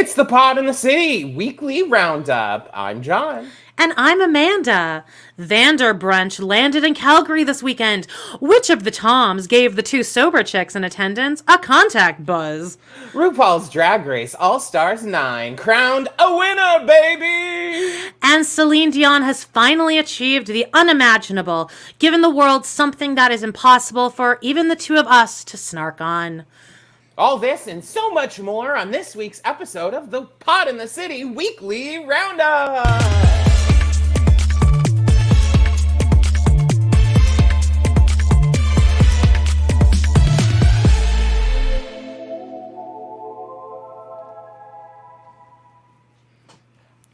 It's the Pod in the City weekly roundup. I'm John. And I'm Amanda. Vanderbrunch landed in Calgary this weekend. Which of the Toms gave the two sober chicks in attendance a contact buzz? RuPaul's Drag Race All-Stars 9 crowned a winner, baby! And Celine Dion has finally achieved the unimaginable, giving the world something that is impossible for even the two of us to snark on. All this and so much more on this week's episode of the Pod in the City weekly roundup.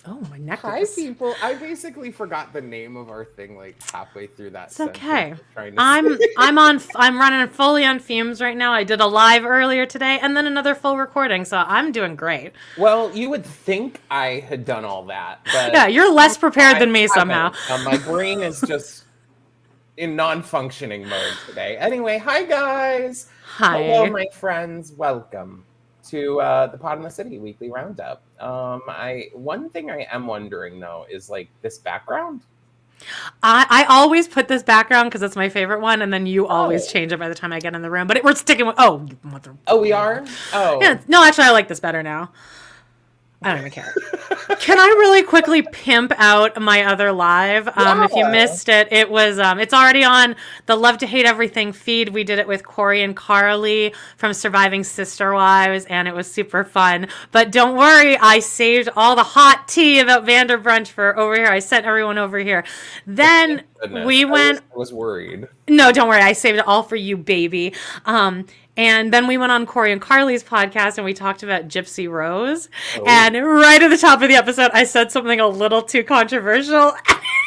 Oh, my neck. Hi, people. I basically forgot the name of our thing like halfway through that. It's okay. I'm running fully on fumes right now. I did a live earlier today and then another full recording, so I'm doing great. Well, you would think I had done all that, but yeah, you're less prepared than me somehow. My brain is just in non-functioning mode today. Anyway, hi guys. Hi. Hello, my friends. Welcome to the Pod in the City weekly roundup. One thing I am wondering though is like this background. I always put this background because it's my favorite one, and then you always change it by the time I get in the room. But we're sticking with we are. Yeah, no, actually, I like this better now. I don't even care. Can I really quickly pimp out my other live? If you missed it, it was it's already on the Love to Hate Everything feed. We did it with Corey and Carly from Surviving Sister Wives, and it was super fun. But don't worry, I saved all the hot tea about Vanderbrunch for over here. I sent everyone over here. Then we went. I was worried. No, don't worry. I saved it all for you, baby. And then we went on Corey and Carly's podcast and we talked about Gypsy Rose. Oh. And right at the top of the episode, I said something a little too controversial.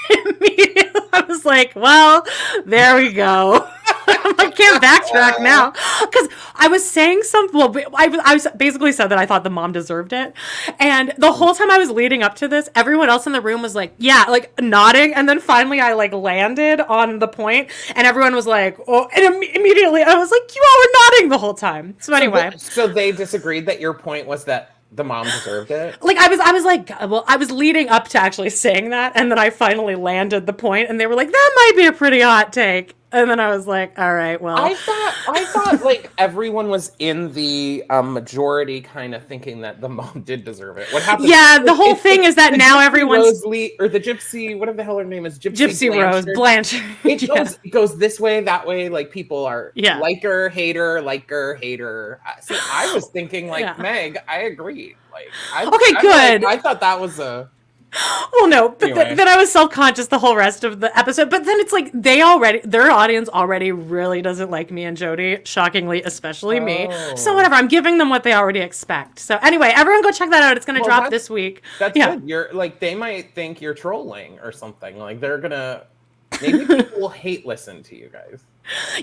Immediately, I was like, well, there we go. I can't backtrack now. Because I was saying something, well, I basically said that I thought the mom deserved it. And the whole time I was leading up to this, everyone else in the room was like, yeah, like nodding. And then finally I like landed on the point and everyone was like, oh, and immediately I was like, you all were nodding the whole time. So anyway. So they disagreed that your point was that the mom deserved it? Like, I was like, well, I was leading up to actually saying that, and then I finally landed the point, and they were like, that might be a pretty hot take. And then I was like, all right, well. I thought like, everyone was in the majority kind of thinking that the mom did deserve it. What happened? Yeah, the whole thing is that now everyone's... or the Gypsy, whatever the hell her name is. Gypsy Rose, Blanchard. It goes this way, that way, like, people are like her, hater. See, I was thinking, like, Meg, I agreed. Like, good. I thought that was a... Well, no, but anyway. Then I was self-conscious the whole rest of the episode. But then it's like their audience already really doesn't like me and Jody, shockingly, especially me. So whatever, I'm giving them what they already expect. So anyway, everyone go check that out. It's going to drop this week. That's good. You're like, they might think you're trolling or something. Like they're going to, maybe people will hate listen to you guys.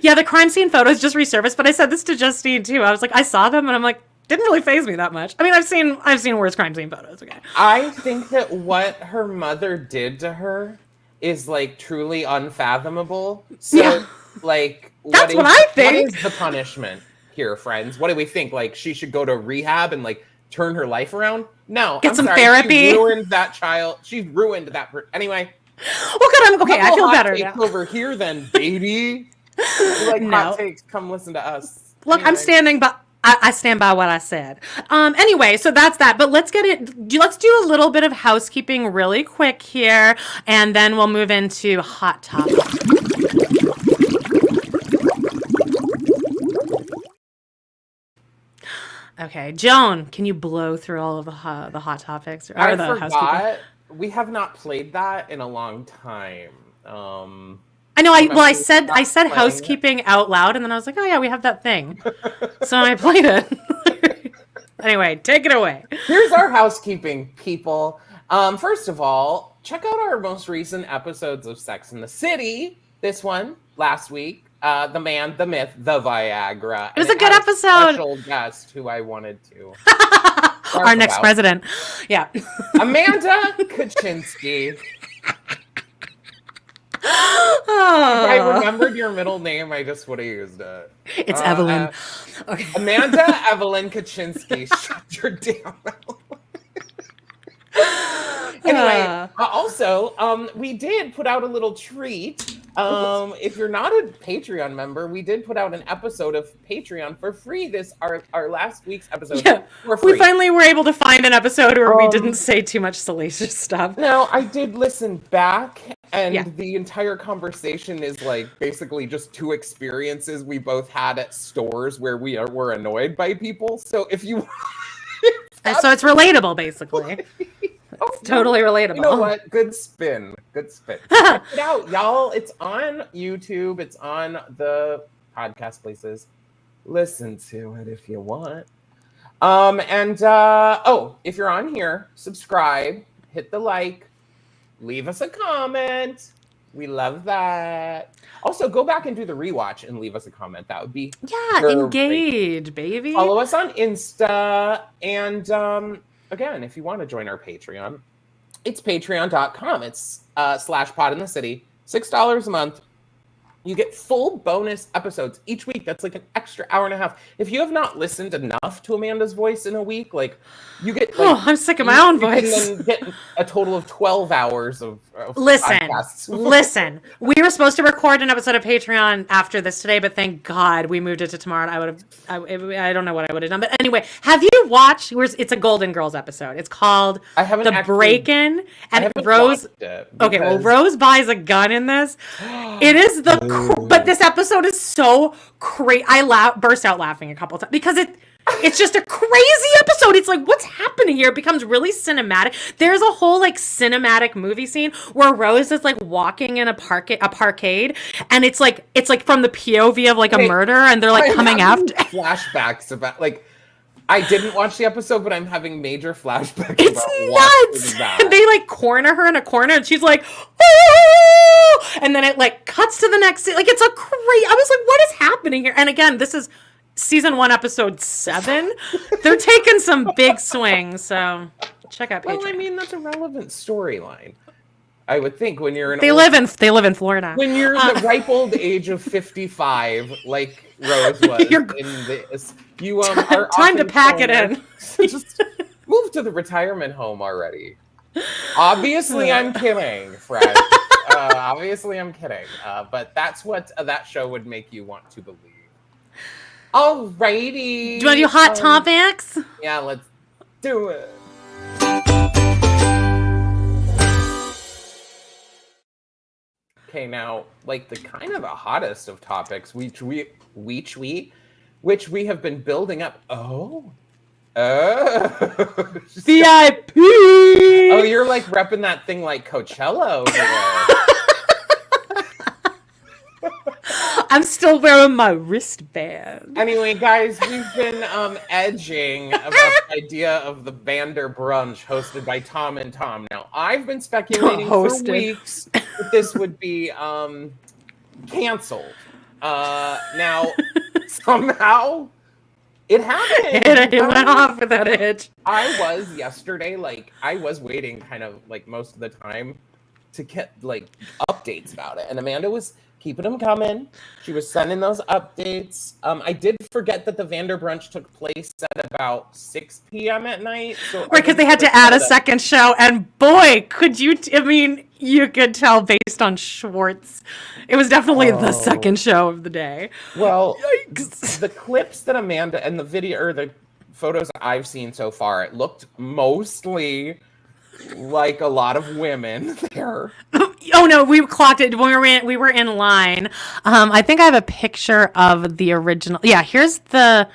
Yeah, the crime scene photos just resurfaced, but I said this to Justine too. I was like, I saw them and I'm like, didn't really faze me that much. I mean, I've seen worse crime scene photos. Okay. I think that what her mother did to her is like truly unfathomable. So, like, that's what I think. What is the punishment here, friends? What do we think? Like, she should go to rehab and like turn her life around? No, get some therapy. She ruined that child. She ruined that. Anyway. Well, good. Okay. I feel better now. Over here, then, baby. Like hot takes. Come listen to us. Look, anyway. I'm standing by. I stand by what I said. Anyway, so that's that. But let's do a little bit of housekeeping really quick here, and then we'll move into hot topics. Okay, Joan, can you blow through all of the hot topics or I the forgot. housekeeping? We have not played that in a long time. I know. I said housekeeping out loud, and then I was like, oh yeah, we have that thing. So I played it. Anyway, take it away. Here's our housekeeping, people. First of all, check out our most recent episodes of Sex and the City. This one last week. The man, the myth, the Viagra. It was a good episode. Special guest who I wanted to. Our next president. Yeah. Amanda Kaczynski. Oh. If I remembered your middle name, I just would have used it. It's Evelyn. Okay. Amanda Evelyn Kaczynski. Shut your damn mouth. Anyway, also, we did put out a little treat. If you're not a Patreon member, we did put out an episode of Patreon for free. Our last week's episode. Yeah, for free. we finally were able to find an episode where we didn't say too much salacious stuff. No, I did listen back, and the entire conversation is like basically just two experiences we both had at stores where we were annoyed by people. So if you, so it's relatable, basically. It's totally relatable. You know what? Good spin. Good spin. Check it out, y'all. It's on YouTube. It's on the podcast places. Listen to it if you want. If you're on here, subscribe, hit the like, leave us a comment. We love that. Also, go back and do the rewatch and leave us a comment. That would be engage, baby. Follow us on Insta. And again, if you want to join our Patreon, it's patreon.com. It's /pod in the city, $6 a month. You get full bonus episodes each week. That's like an extra hour and a half. If you have not listened enough to Amanda's voice in a week, like you get. Like, I'm sick of my own voice. You can get a total of 12 hours of podcasts. Listen. We were supposed to record an episode of Patreon after this today, but thank God we moved it to tomorrow. And I don't know what I would have done. But anyway, have you watched? It's a Golden Girls episode. It's called The Break-In, and Rose. Okay, well, Rose buys a gun in this. It is but this episode is so crazy. I burst out laughing a couple times because it's just a crazy episode. It's like, what's happening here? It becomes really cinematic. There's a whole like cinematic movie scene where Rose is like walking in a parkade, and it's like from the POV of like a murder, and they're like coming after. Flashbacks about like. I didn't watch the episode, but I'm having major flashbacks. It's nuts! They like corner her in a corner, and she's like, "Oh!" And then it like cuts to the next scene. Like it's a crazy. I was like, "What is happening here?" And again, this is season 1, episode 7. They're taking some big swings, so check out Patreon. Well, I mean, that's a relevant storyline. I would think when you're they live in Florida. When you're the ripe old age of 55, like Rose was in this, you are time to pack it in. Just move to the retirement home already. Obviously, I'm kidding, Fred. Obviously, I'm kidding. But that's what that show would make you want to believe. Alrighty. Do you want to do hot topics? Yeah, let's do it. Okay, now, like the kind of the hottest of topics, which we have been building up. VIP. Oh, you're like repping that thing like Coachella over there. I'm still wearing my wristband. Anyway, guys, we've been edging about the idea of the Vanderbrunch hosted by Tom and Tom. Now, I've been speculating for weeks that this would be canceled. Now, somehow, it happened. It went off without a hitch. I was yesterday, I was waiting kind of like most of the time to get like updates about it. And Amanda was keeping them coming. She was sending those updates. I did forget that the Vanderbrunch took place at about 6 p.m. at night. So right, because they had to add a second show. And boy, could you, you could tell based on Schwartz. It was definitely the second show of the day. Well, the clips that Amanda and the video or the photos I've seen so far, it looked mostly like a lot of women there. Oh no, we clocked it when we were in line. I think I have a picture of the original. Yeah, here's the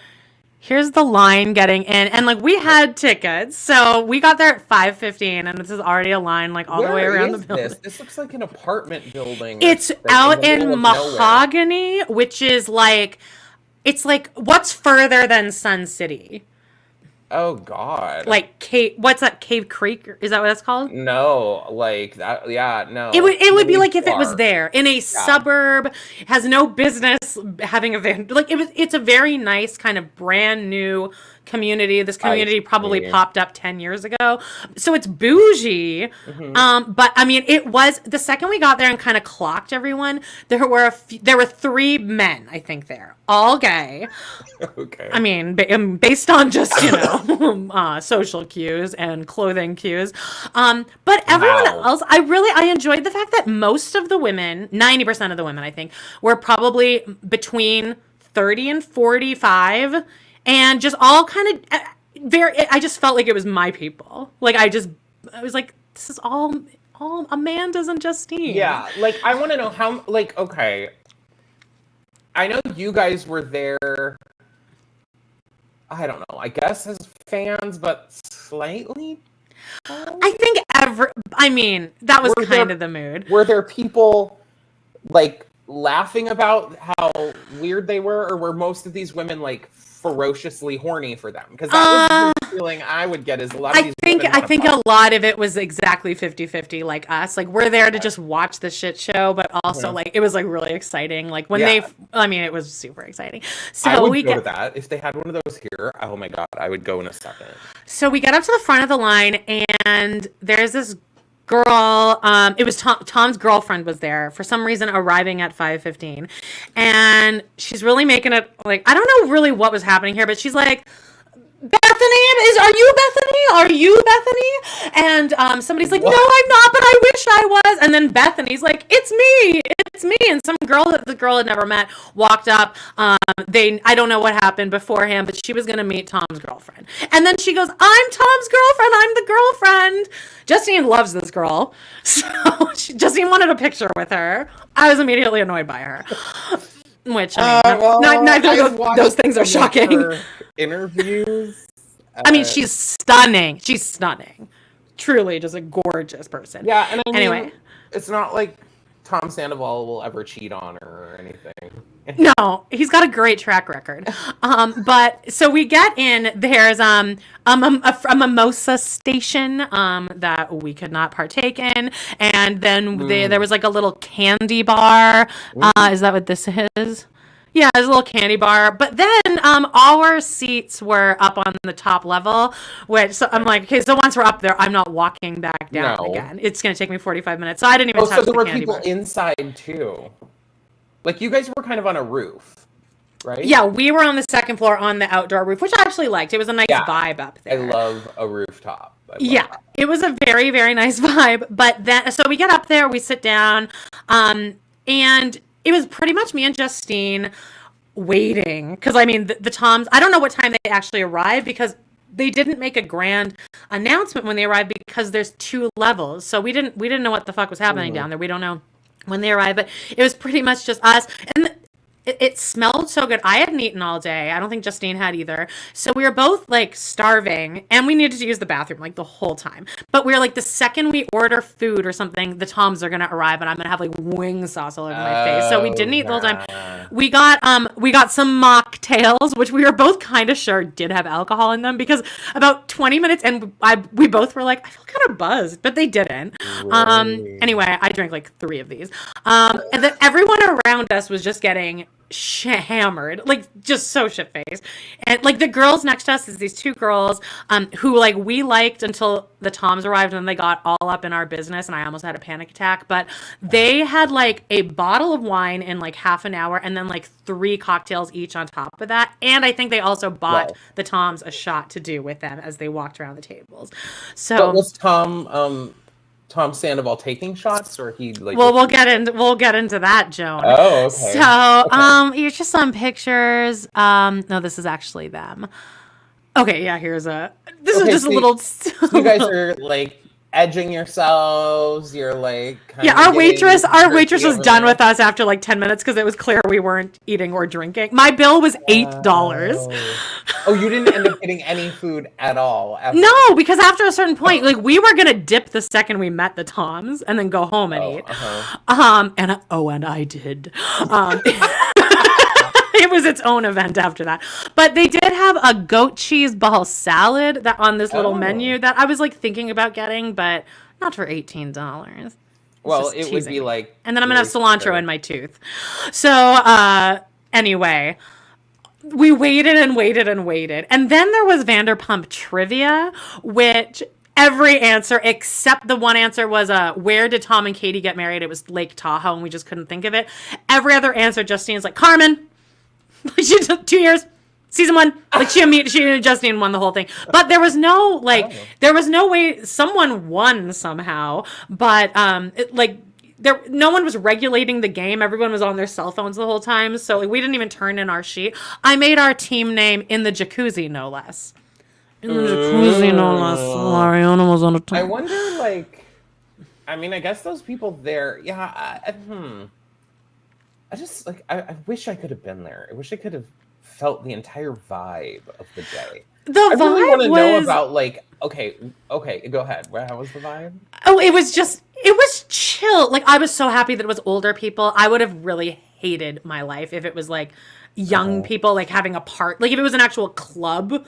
line getting in, and like we had tickets, so we got there at 5:15, and this is already a line like all the way around the building. This looks like an apartment building. It's out in Mahogany, which is like, it's like what's further than Sun City? Oh God! Like what's that? Cave Creek? Is that what that's called? No, like that. Yeah, no. It would be like if it was there in a suburb, has no business having a van. Like it's a very nice kind of brand new community. This community probably popped up 10 years ago. So it's bougie. But I mean, it was the second we got there and kind of clocked everyone, there were 3 men, I think there, all gay. Okay. I mean, based on just, you know, social cues and clothing cues. But everyone else, I enjoyed the fact that most of the women, 90% of the women, I think, were probably between 30 and 45, and just all kind of I just felt like it was my people. Like, I was like, this is all Amanda's and Justine. Yeah, like, I want to know how, like, okay, I know you guys were there, I don't know, I guess as fans, but slightly? I think that was kind of the mood. Were there people, like, laughing about how weird they were, or were most of these women, like, ferociously horny for them? Because that was the feeling I would get, is a lot of these women I think a lot of it was exactly 50-50, like us. Like, we're there to just watch the shit show, but also, like, it was, like, really exciting. Like, when it was super exciting. So I would go to that. If they had one of those here, oh my God, I would go in a second. So we get up to the front of the line, and there's this girl, it was Tom's girlfriend was there for some reason, arriving at 5:15, and she's really making it, like, I don't know really what was happening here, but she's like, are you Bethany? Are you Bethany? And somebody's like, no, I'm not, but I wish I was. And then Bethany's like, it's me. And some girl that the girl had never met walked up. I don't know what happened beforehand, but she was going to meet Tom's girlfriend. And then she goes, I'm Tom's girlfriend. I'm the girlfriend. Justine loves this girl. So Justine wanted a picture with her. I was immediately annoyed by her. Which, neither of those things are shocking. Interviews. I mean, she's stunning. Truly just a gorgeous person. Yeah, and anyway, it's not like Tom Sandoval will ever cheat on her or anything. No, he's got a great track record. But so we get in. There's a mimosa station that we could not partake in, and then there was like a little candy bar. Is that what this is? Yeah, there's a little candy bar. But then our seats were up on the top level, so I'm like, okay, so once we're up there, I'm not walking back down again. It's going to take me 45 minutes. So I didn't even touch the candy bar. So there were people inside too. Like, you guys were kind of on a roof, right? Yeah, we were on the second floor on the outdoor roof, which I actually liked. It was a nice vibe up there. I love a rooftop. That. It was a very, very nice vibe. But then, so we get up there, we sit down, and it was pretty much me and Justine waiting. Because, I mean, the Toms, I don't know what time they actually arrived, because they didn't make a grand announcement when they arrived, because there's 2 levels. So we didn't know what the fuck was happening down there. We don't know when they arrived, but it was pretty much just us. And it smelled so good. I hadn't eaten all day. I don't think Justine had either. So we were both like starving, and we needed to use the bathroom like the whole time. But we were like, the second we order food or something, the Toms are gonna arrive, and I'm gonna have like wing sauce all over my face. So we didn't eat the whole time. We got some mocktails, which we were both kind of sure did have alcohol in them, because about 20 minutes and we both were like, I feel kind of buzzed, but they didn't. Anyway, I drank like 3 of these. And then everyone around us was just getting hammered, like just so shit-faced. And like the girls next to us is these 2 girls who like we liked until the Toms arrived, and they got all up in our business, and I almost had a panic attack. But they had like a bottle of wine in like half an hour, and then like 3 cocktails each on top of that. And I think they also bought the Toms a shot to do with them as they walked around the tables. So but was Tom Sandoval taking shots, or he like? Well, we'll get into that, Joan. Oh, okay. So, here's just some pictures. No, this is actually them. Okay, yeah. This is just a little. So you guys are like edging yourselves. You're like. Our waitress was done with us after like 10 minutes, because it was clear we weren't eating or drinking. My bill was $8. Oh, you didn't end up getting any food at all? No, because after a certain point, like we were gonna dip the second we met the Toms, and then go home and eat. And I did. It was its own event after that. But they did have a goat cheese ball salad that on this little menu that I was like thinking about getting, but not for $18. Well, it would be like. And then I'm gonna have cilantro in my tooth. So anyway. we waited and waited and waited. And then there was Vanderpump Trivia, which every answer except the one answer was where did Tom and Katie get married? It was Lake Tahoe, and we just couldn't think of it. Every other answer, Justine's like, Carmen. She took 2 years. Season 1, like she and Justine won the whole thing, but there was no there was no way someone won somehow, but no one was regulating the game. Everyone was on their cell phones the whole time, so we didn't even turn in our sheet. I made our team name in the jacuzzi, no less. In the jacuzzi, no less. Mariana was on a top. I wonder, I mean, I guess those people there, I just I wish I could have been there. I wish I could have felt the entire vibe of the day. I really want to know about okay, go ahead. How was the vibe? Oh, it was chill. Like, I was so happy that it was older people. I would have really hated my life if it was like young people like having a part. Like if it was an actual club,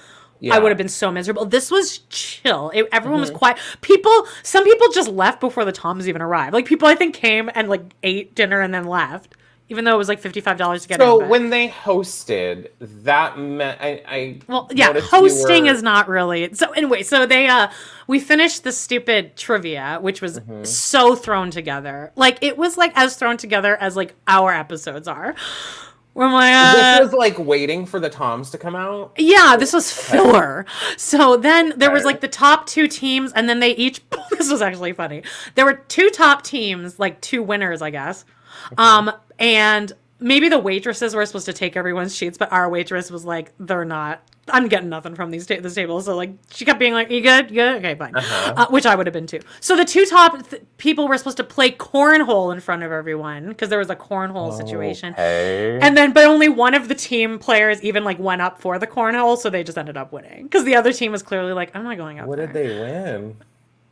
I would have been so miserable. This was chill. Everyone was quiet. Some people just left before the Toms even arrived. Like people I think came and like ate dinner and then left. Even though it was like $55 to get in. So when they hosted, that meant hosting is not really. So anyway, we finished the stupid trivia, which was so thrown together. Like it was like as thrown together as like our episodes are. Where I'm like, this was like waiting for the Toms to come out? Yeah, this was filler. So then there was like the top 2 teams, and then they each, this was actually funny. There were 2 top teams, like 2 winners, I guess. And maybe the waitresses were supposed to take everyone's sheets, but our waitress was like, they're not. I'm getting nothing from this table. So like she kept being like, you good? You good? Okay, fine. Which I would have been too. So the 2 top people were supposed to play cornhole in front of everyone because there was a cornhole situation. And then, but only one of the team players even like went up for the cornhole, so they just ended up winning because the other team was clearly like, I'm not going up. What did they win?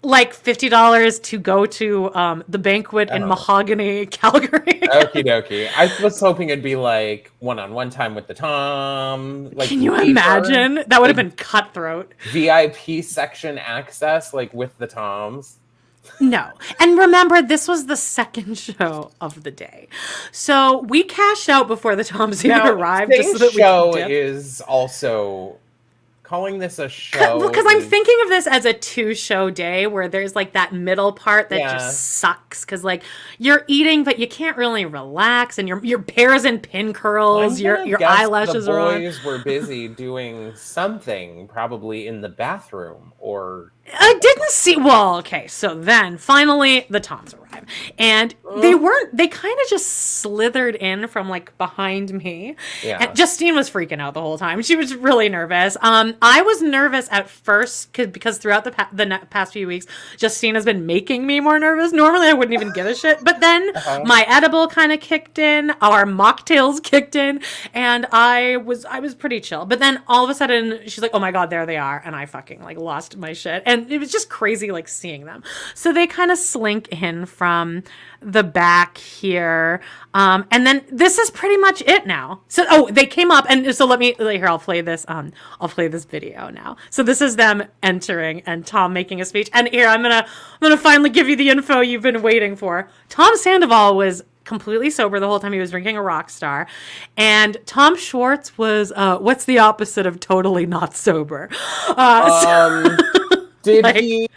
Like $50 to go to the banquet in Mahogany, Calgary. Okie dokie. I was hoping it'd be like one-on-one time with the Tom. Like, can you imagine? That would have been cutthroat. VIP section access, like with the Toms. No. And remember, this was the second show of the day. So we cashed out before the Toms even arrived. Just so that show is also... Calling this a show because I'm thinking of this as a 2-show day where there's like that middle part that just sucks because like you're eating but you can't really relax and your pears and pin curls, your eyelashes are on. The boys were busy doing something, probably in the bathroom or. I didn't see. Well, okay, so then finally the Toms arrive, and they kind of just slithered in from like behind me. Yeah. And Justine was freaking out the whole time. She was really nervous. I was nervous at first because throughout the past few weeks, Justine has been making me more nervous. Normally, I wouldn't even give a shit, but then my edible kind of kicked in, our mocktails kicked in, and I was pretty chill. But then all of a sudden, she's like, "Oh my god, there they are," and I fucking like lost my shit. And it was just crazy, like, seeing them. So they kind of slink in from the back here. And then this is pretty much it now. So, they came up, and so I'll play this video now. So this is them entering and Tom making a speech. And here, I'm gonna finally give you the info you've been waiting for. Tom Sandoval was completely sober the whole time he was drinking a rock star, and Tom Schwartz was what's the opposite of totally not sober? Did he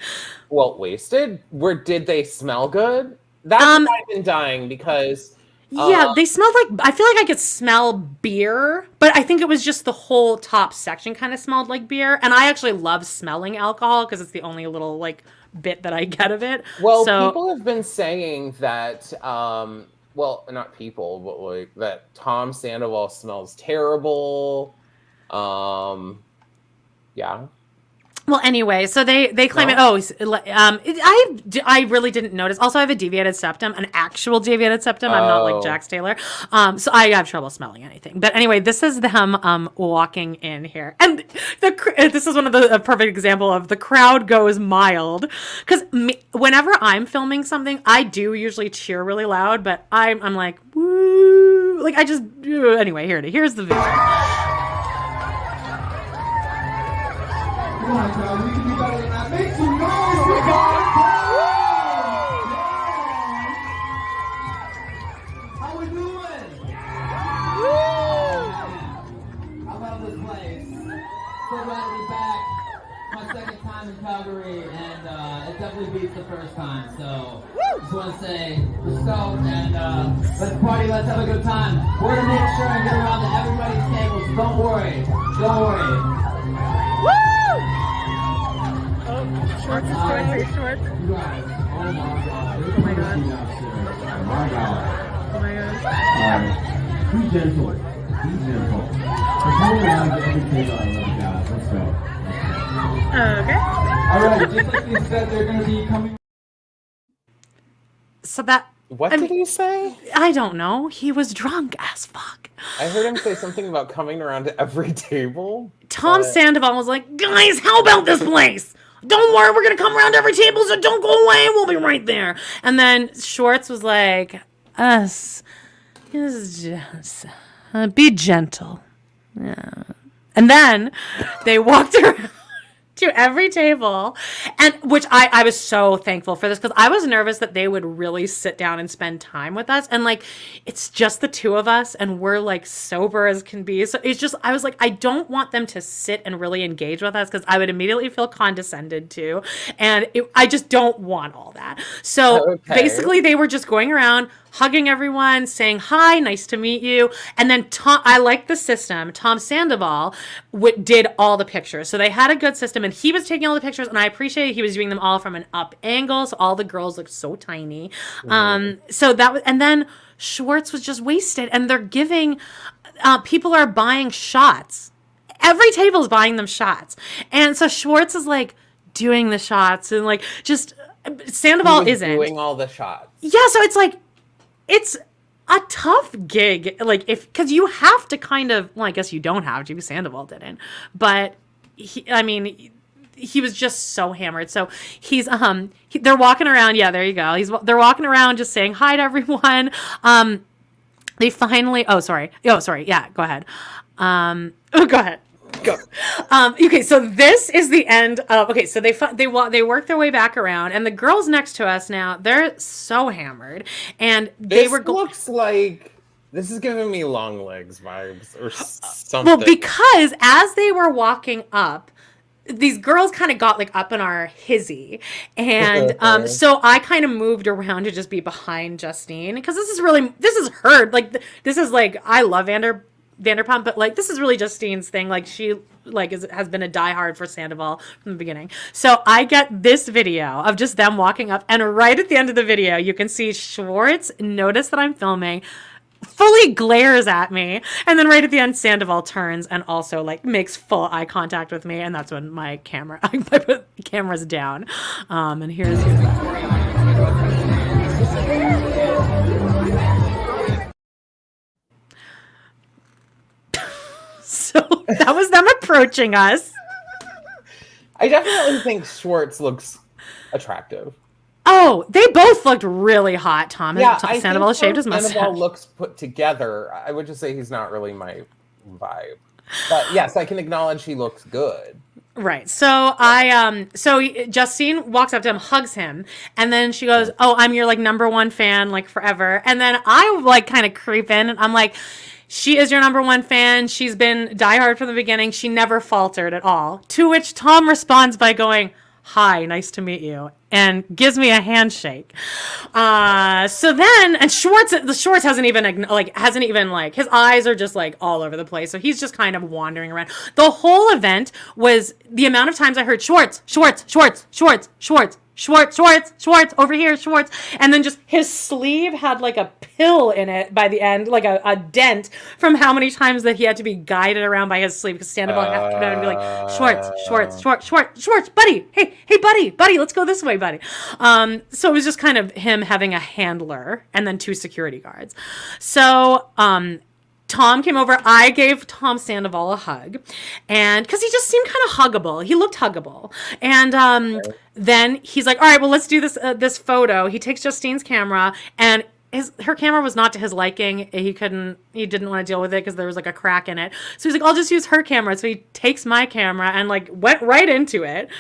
wasted? Did they smell good? That's why I've been dying because they smelled like, I feel like I could smell beer, but I think it was just the whole top section kind of smelled like beer. And I actually love smelling alcohol because it's the only little like bit that I get of it. Well, people have been saying that not people, but like that Tom Sandoval smells terrible. Yeah. Well, anyway, so they claim it. I really didn't notice. Also, I have a deviated septum, an actual deviated septum. I'm not like Jax Taylor. So I have trouble smelling anything. But anyway, this is them walking in here. And this is one of the perfect example of the crowd goes mild. Because whenever I'm filming something, I do usually cheer really loud. But I'm like, woo. Like, I just, anyway, here's the video. Come on, y'all. We can do better than that. Make some noise for God. How we doing? time in Calgary, and it definitely beats the first time. So, just want to say, let's go and let's party, let's have a good time. We're gonna make sure and get around to everybody's tables. Don't worry, don't worry. Woo! Oh, Schwartz is going for Schwartz. You guys, oh my God. Oh my God. Oh my God. Oh my God. Be gentle. Be gentle. We're coming around to every table, guys. Let's go. Okay. Alright, just like you said, they're going to be coming. So that... What did he say? I don't know. He was drunk as fuck. I heard him say something about coming around to every table. Tom Sandoval was like, guys, how about this place? Don't worry, we're going to come around to every table, so don't go away. We'll be right there. And then Schwartz was like, us, is just, be gentle. Yeah. And then they walked around to every table, and which I was so thankful for this, because I was nervous that they would really sit down and spend time with us, and like it's just the two of us and we're like sober as can be, so it's just, I was like, I don't want them to sit and really engage with us because I would immediately feel condescended to, and I just don't want all that. So basically they were just going around hugging everyone, saying hi, nice to meet you. And then I like the system. Tom Sandoval did all the pictures. So they had a good system, and he was taking all the pictures, and I appreciated he was doing them all from an up angle, so all the girls looked so tiny. So that was, and then Schwartz was just wasted, and they're giving, people are buying shots. Every table's buying them shots. And so Schwartz is like doing the shots, and like just, Sandoval isn't. Doing all the shots. Yeah, so it's like, it's a tough gig, like, because you have to kind of, well, I guess you don't have to, Sandoval didn't, but he was just so hammered. So he's they're walking around, yeah, there you go, they're walking around just saying hi to everyone. They finally, yeah, go ahead. Go ahead. Go. Okay, so this is the end of, okay, so they work their way back around, and the girls next to us now, they're so hammered, and looks like, this is giving me Long Legs vibes or something. Well, because as they were walking up, these girls kind of got like up in our hizzy, and so I kind of moved around to just be behind Justine, because this is her, like, this is like, I love Vanderpump, but like this is really Justine's thing. Like she has been a diehard for Sandoval from the beginning. So I get this video of just them walking up, and right at the end of the video, you can see Schwartz notice that I'm filming, fully glares at me, and then right at the end, Sandoval turns and also like makes full eye contact with me, and that's when I put the cameras down. And here's So that was them approaching us. I definitely think Schwartz looks attractive. Oh, they both looked really hot. Sandoval shaved his mustache. Sandoval looks put together. I would just say he's not really my vibe. But yes, I can acknowledge he looks good. Right. So so Justine walks up to him, hugs him, and then she goes, "Oh, I'm your like number one fan, like forever." And then I like kind of creep in, and I'm like, she is your number one fan. She's been diehard from the beginning. She never faltered at all. To which Tom responds by going, "Hi, nice to meet you," and gives me a handshake. So then, and Schwartz hasn't even his eyes are just like all over the place. So he's just kind of wandering around. The whole event was the amount of times I heard Schwartz, Schwartz, Schwartz, Schwartz, Schwartz, Schwartz, Schwartz, Schwartz, over here, Schwartz. And then just his sleeve had like a pill in it by the end, like a dent from how many times that he had to be guided around by his sleeve, because Sandoval had to come down and be like, Schwartz, Schwartz, Schwartz, Schwartz, Schwartz, buddy, hey, buddy, let's go this way, buddy. So it was just kind of him having a handler and then 2 security guards. So, Tom came over. I gave Tom Sandoval a hug, and because he just seemed kind of huggable. He looked huggable. And then he's like, all right, well, let's do this photo. He takes Justine's camera, and her camera was not to his liking. He didn't want to deal with it because there was like a crack in it. So he's like, I'll just use her camera. So he takes my camera and like went right into it.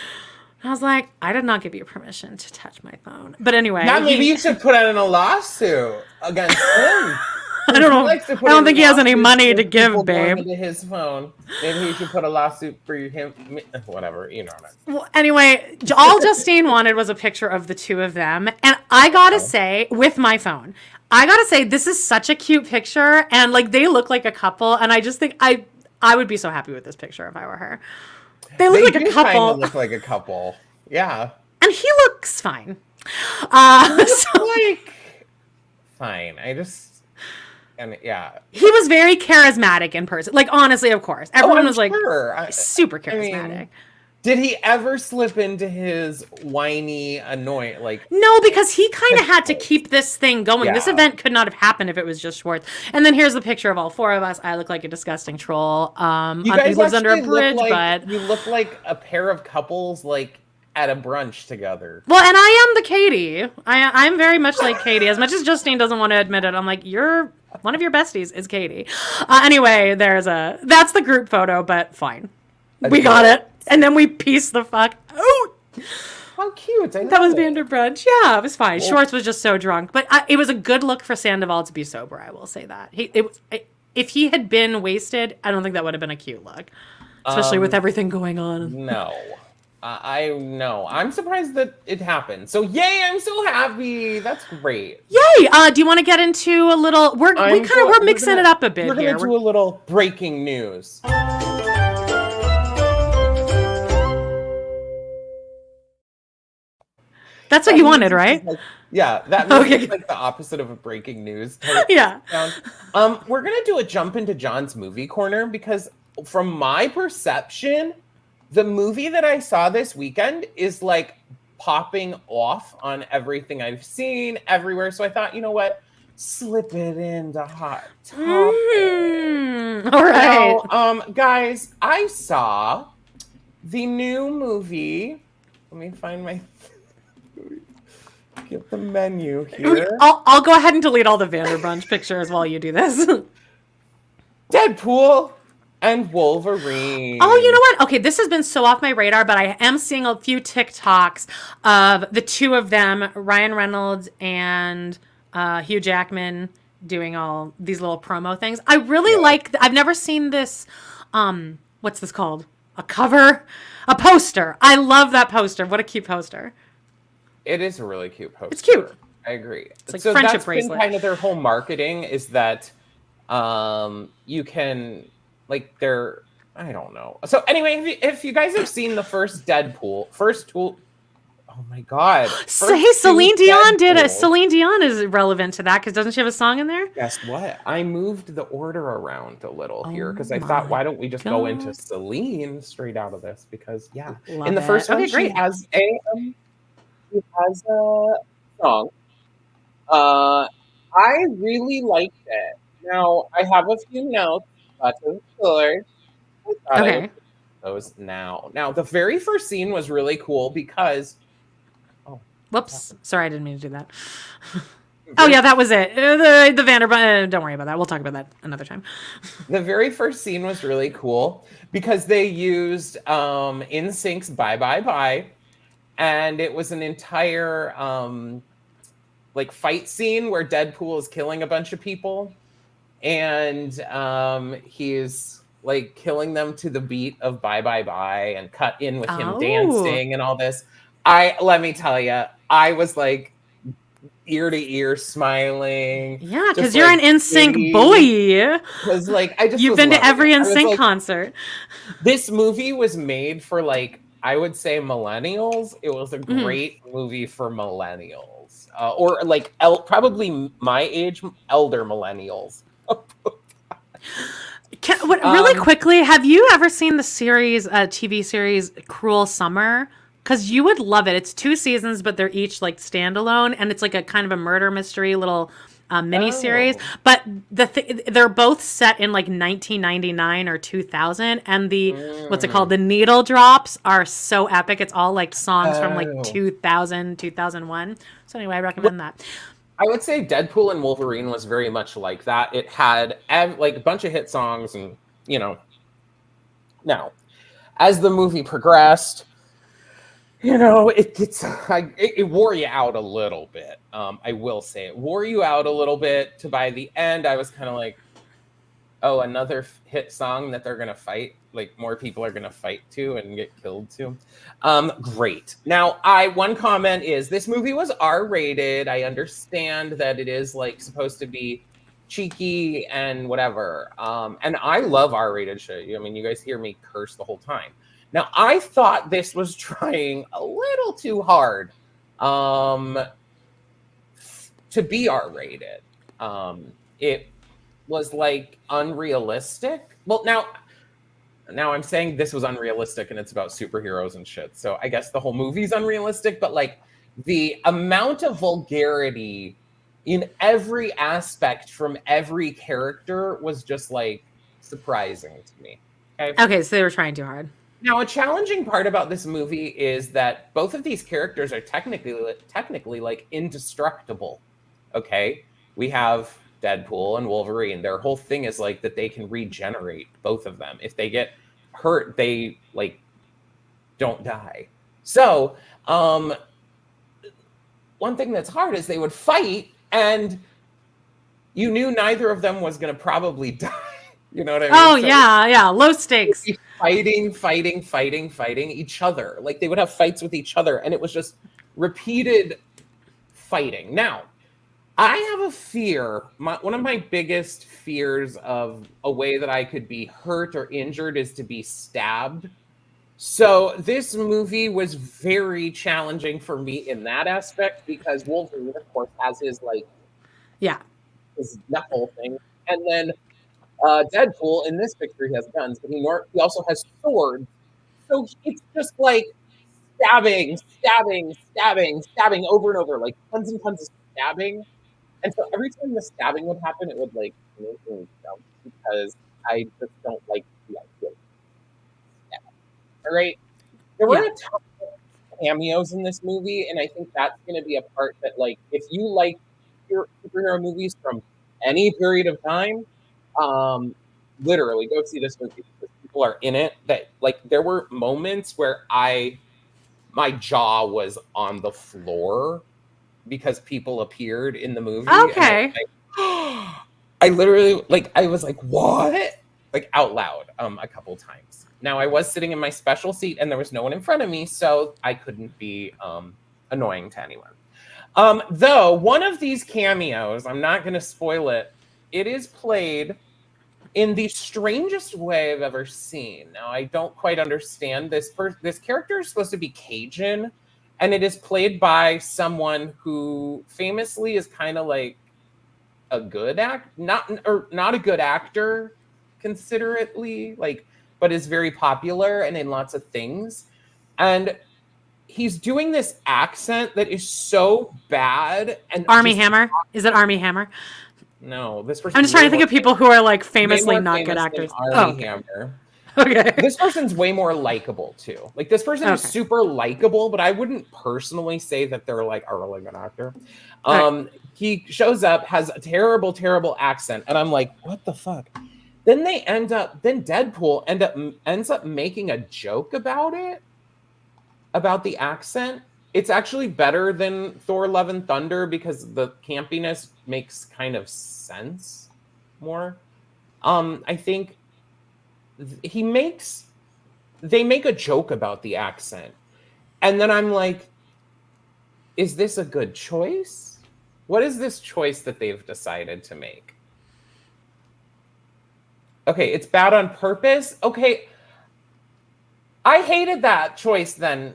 I was like, I did not give you permission to touch my phone. But anyway. Now maybe you should put out in a lawsuit against him. I don't think he has any money to give, babe. Into his phone. Maybe he should put a lawsuit for him. Whatever, you know. Well, anyway, all Justine wanted was a picture of the two of them, and I gotta say, with my phone, this is such a cute picture, and like they look like a couple, and I just think I would be so happy with this picture if I were her. They look like a couple. Kind of look like a couple. Yeah. And he looks fine. Fine. He was very charismatic in person. Like, honestly, of course. Everyone was like super charismatic. Did he ever slip into his whiny, annoying, like... No, because he kind of had to keep this thing going. Yeah. This event could not have happened if it was just Schwartz. And then here's the picture of all four of us. I look like a disgusting troll. You guys lives under a bridge, but... You look like a pair of couples, like, at a brunch together. Well, and I am the Katie. I'm very much like Katie. As much as Justine doesn't want to admit it, I'm like, one of your besties is Katie. Anyway, that's the group photo, but fine. We got it. And then we pieced the fuck out. How cute. That was Vanderbrunch. Yeah, it was fine. Well, Schwartz was just so drunk. But it was a good look for Sandoval to be sober, I will say that. If he had been wasted, I don't think that would have been a cute look. Especially with everything going on. No. I know. I'm surprised that it happened. So yay, I'm so happy. That's great. Yay! Do you want to get into a little... We're mixing it up a bit here. We're going to do a little breaking news. That's what you wanted, right? That music is like the opposite of a breaking news. Yeah. We're gonna do a jump into John's movie corner because, from my perception, the movie that I saw this weekend is like popping off on everything I've seen everywhere. So I thought, you know what, slip it into Hot Topic. All right. Now, guys, I saw the new movie. Let me find my. Get the menu here. I'll go ahead and delete all the Vanderbrunch pictures while you do this. Deadpool and Wolverine. Oh, you know what? Okay, this has been so off my radar, but I am seeing a few TikToks of the two of them, Ryan Reynolds and Hugh Jackman, doing all these little promo things. I really like... I've never seen this... what's this called? A cover? A poster. I love that poster. What a cute poster. It is a really cute poster. It's cute. I agree. It's like friendship that's bracelet. Been kind of their whole marketing is that you can, like, I don't know. So anyway, if you guys have seen the first Deadpool, oh my God. Hey, Celine Dion did it. Celine Dion is relevant to that because doesn't she have a song in there? Guess what? I moved the order around a little here because I thought, why don't we just go into Celine straight out of this? Because in the first one, she has a song. I really liked it. Now, I have a few notes. Lots of colors. Okay. Those now. Now, the very first scene was really cool because... Whoops. Sorry, I didn't mean to do that. Oh, yeah, that was it. The Vanderbrunch. Don't worry about that. We'll talk about that another time. The very first scene was really cool because they used NSYNC's Bye Bye Bye. And it was an entire fight scene where Deadpool is killing a bunch of people. And he's like killing them to the beat of Bye Bye Bye and cut in with him dancing and all this. Let me tell you, I was like ear to ear smiling. Yeah, because you're an NSYNC boy. Because you've been to every NSYNC concert. This movie was made for I would say millennials. It was a great movie for millennials, or probably my age, elder millennials. Really quickly, have you ever seen the TV series Cruel Summer? Because you would love it. It's 2 seasons, but they're each standalone, and it's like a kind of a murder mystery little miniseries. But they're both set in 1999 or 2000, and what's it called? The needle drops are so epic. It's all songs from 2000, 2001. So anyway, I recommend that. I would say Deadpool and Wolverine was very much like that. It had a bunch of hit songs, and now as the movie progressed, it gets like it wore you out a little bit. I will say it wore you out a little bit. To by the end, I was kind of like, oh, another hit song that they're gonna fight. Like more people are gonna fight to and get killed to. Great. Now, one comment is this movie was R-rated. I understand that it is like supposed to be cheeky and whatever. And I love R-rated shit. I mean, you guys hear me curse the whole time. Now, I thought this was trying a little too hard to be R-rated. It was like unrealistic. Well, now I'm saying this was unrealistic and it's about superheroes and shit. So I guess the whole movie's unrealistic, but like the amount of vulgarity in every aspect from every character was just like surprising to me. Okay, so they were trying too hard. Now, a challenging part about this movie is that both of these characters are technically like indestructible. Okay, we have Deadpool and Wolverine. Their whole thing is like that they can regenerate, both of them. If they get hurt, they like don't die. So, one thing that's hard is they would fight, and you knew neither of them was going to probably die. You know what I mean? Oh, so yeah, low stakes. Fighting each other. Like they would have fights with each other, and it was just repeated fighting. Now, I have a fear. One of my biggest fears of a way that I could be hurt or injured is to be stabbed. So this movie was very challenging for me in that aspect because Wolverine, of course, has his his knuckle thing, and then Deadpool in this picture he has guns, but he also has swords. So it's just like stabbing over and over, like tons and tons of stabbing. And so every time the stabbing would happen, it would like make me jump because I just don't like the idea of stabbing. All right. There were a ton of cameos in this movie, and I think that's going to be a part that, like, if you like superhero movies from any period of time, literally go see this movie because people are in it that like there were moments where my jaw was on the floor because people appeared in the movie. Okay. I literally I was like, what? Like out loud a couple times. Now I was sitting in my special seat and there was no one in front of me, so I couldn't be annoying to anyone. Though one of these cameos, I'm not going to spoil it, it is played in the strangest way I've ever seen. Now, I don't quite understand this. This character is supposed to be Cajun, and it is played by someone who famously is kind of like a good not a good actor, considerately, but is very popular and in lots of things. And he's doing this accent that is so bad. And Armie Hammer? Is it Armie Hammer? No, this person. I'm just trying to think of people who are like famously not good actors. Armie Hammer. Okay. This person's way more likable too. Like this person is super likable, but I wouldn't personally say that they're like a really good actor. He shows up, has a terrible, terrible accent, and I'm like, what the fuck? Then Deadpool ends up making a joke about it, about the accent. It's actually better than Thor: Love and Thunder because the campiness makes kind of sense more. I think they make a joke about the accent. And then I'm like, is this a good choice? What is this choice that they've decided to make? Okay, it's bad on purpose. Okay, I hated that choice then.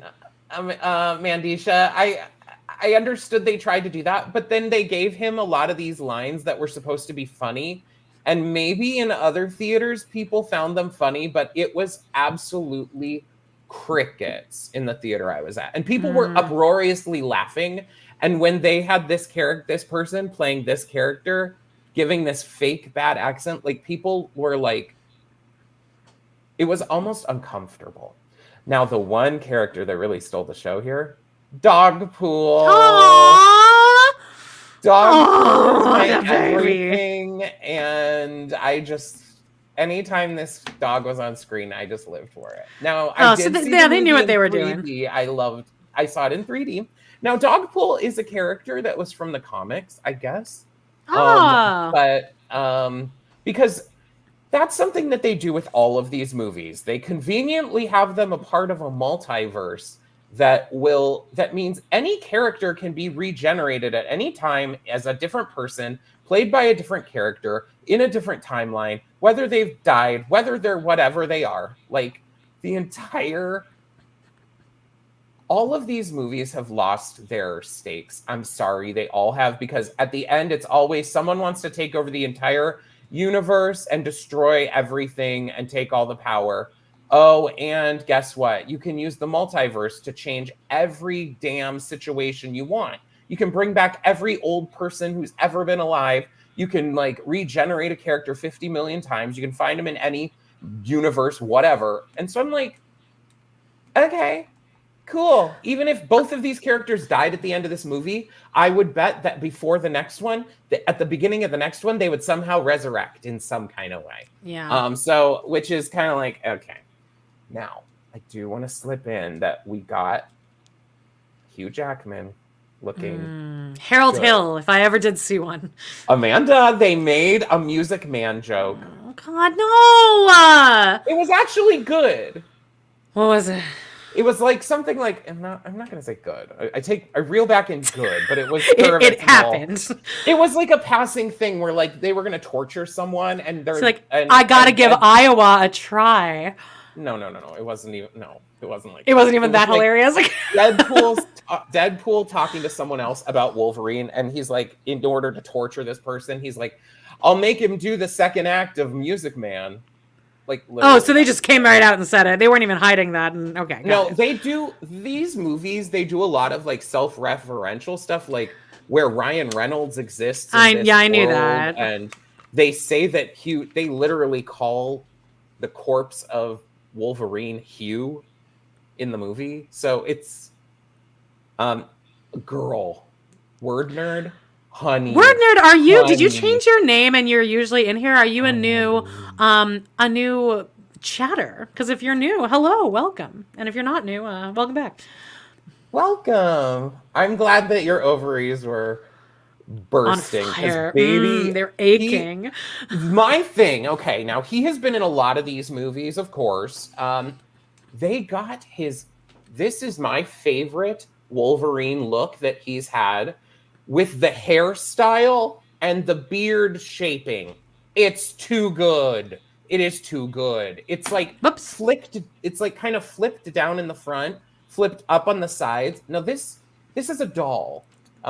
Mandisha, I understood they tried to do that, but then they gave him a lot of these lines that were supposed to be funny, and maybe in other theaters people found them funny, but it was absolutely crickets in the theater I was at, and people were uproariously laughing. And when they had this person playing this character, giving this fake bad accent, like people were like, it was almost uncomfortable. Now, the one character that really stole the show here, Dogpool. Dogpool is my everything. And I just, anytime this dog was on screen, I just lived for it. Now, they knew what they were doing. I loved I saw it in 3D. Now, Dogpool is a character that was from the comics, I guess. But because that's something that they do with all of these movies. They conveniently have them a part of a multiverse that means any character can be regenerated at any time as a different person, played by a different character in a different timeline, whether they've died, whether they're whatever they are. Like, all of these movies have lost their stakes. I'm sorry, they all have, because at the end, it's always someone wants to take over the entire universe and destroy everything and take all the power. Oh, and guess what? You can use the multiverse to change every damn situation you want. You can bring back every old person who's ever been alive. You can like regenerate a character 50 million times. You can find them in any universe, whatever. And so I'm like, okay, cool. Even if both of these characters died at the end of this movie, I would bet that before the next one, at the beginning of the next one, they would somehow resurrect in some kind of way. Yeah. So, which is kind of like, okay. Now, I do want to slip in that we got Hugh Jackman looking Harold good. Hill, if I ever did see one. Amanda, they made a Music Man joke. Oh, God, no! It was actually good. What was it? It was like something like, I'm not gonna say good. I reel back in good, but it was it happened. It was like a passing thing where like they were gonna torture someone and they're like, I gotta give Iowa a try. No. It wasn't even. No, it wasn't like. It wasn't even that like hilarious. Deadpool talking to someone else about Wolverine, and he's like, in order to torture this person, he's like, I'll make him do the second act of Music Man. Like, oh, so they just came right out and said it. They weren't even hiding that. And okay, no, they do these movies. They do a lot of like self-referential stuff, like where Ryan Reynolds exists. I knew that. And they say that Hugh. They literally call the corpse of Wolverine Hugh in the movie. So it's girl, word nerd, honey. Word nerd, are you? Honey. Did you change your name and you're usually in here? Are you a new chatter? Because if you're new, hello, welcome. And if you're not new, welcome back. Welcome. I'm glad that your ovaries were bursting. On fire. Baby, they're aching. My thing, okay, now he has been in a lot of these movies, of course. They got this is my favorite Wolverine look that he's had, with the hairstyle and the beard shaping. It's too good. It is too good. It's like flicked. It's like kind of flipped down in the front, flipped up on the sides. Now this is a doll.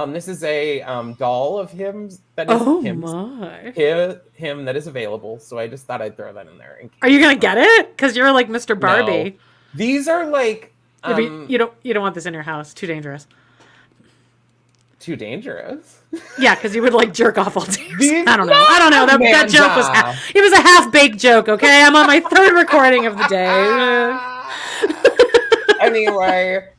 This is a doll of him that is him that is available. So I just thought I'd throw that in there. Are you gonna get it? Because you're like Mr. Barbie. No. These are like you don't want this in your house. Too dangerous. Too dangerous. Yeah, because you would like jerk off all day. These, I don't know. That joke was it was a half-baked joke. Okay, I'm on my third recording of the day. Anyway.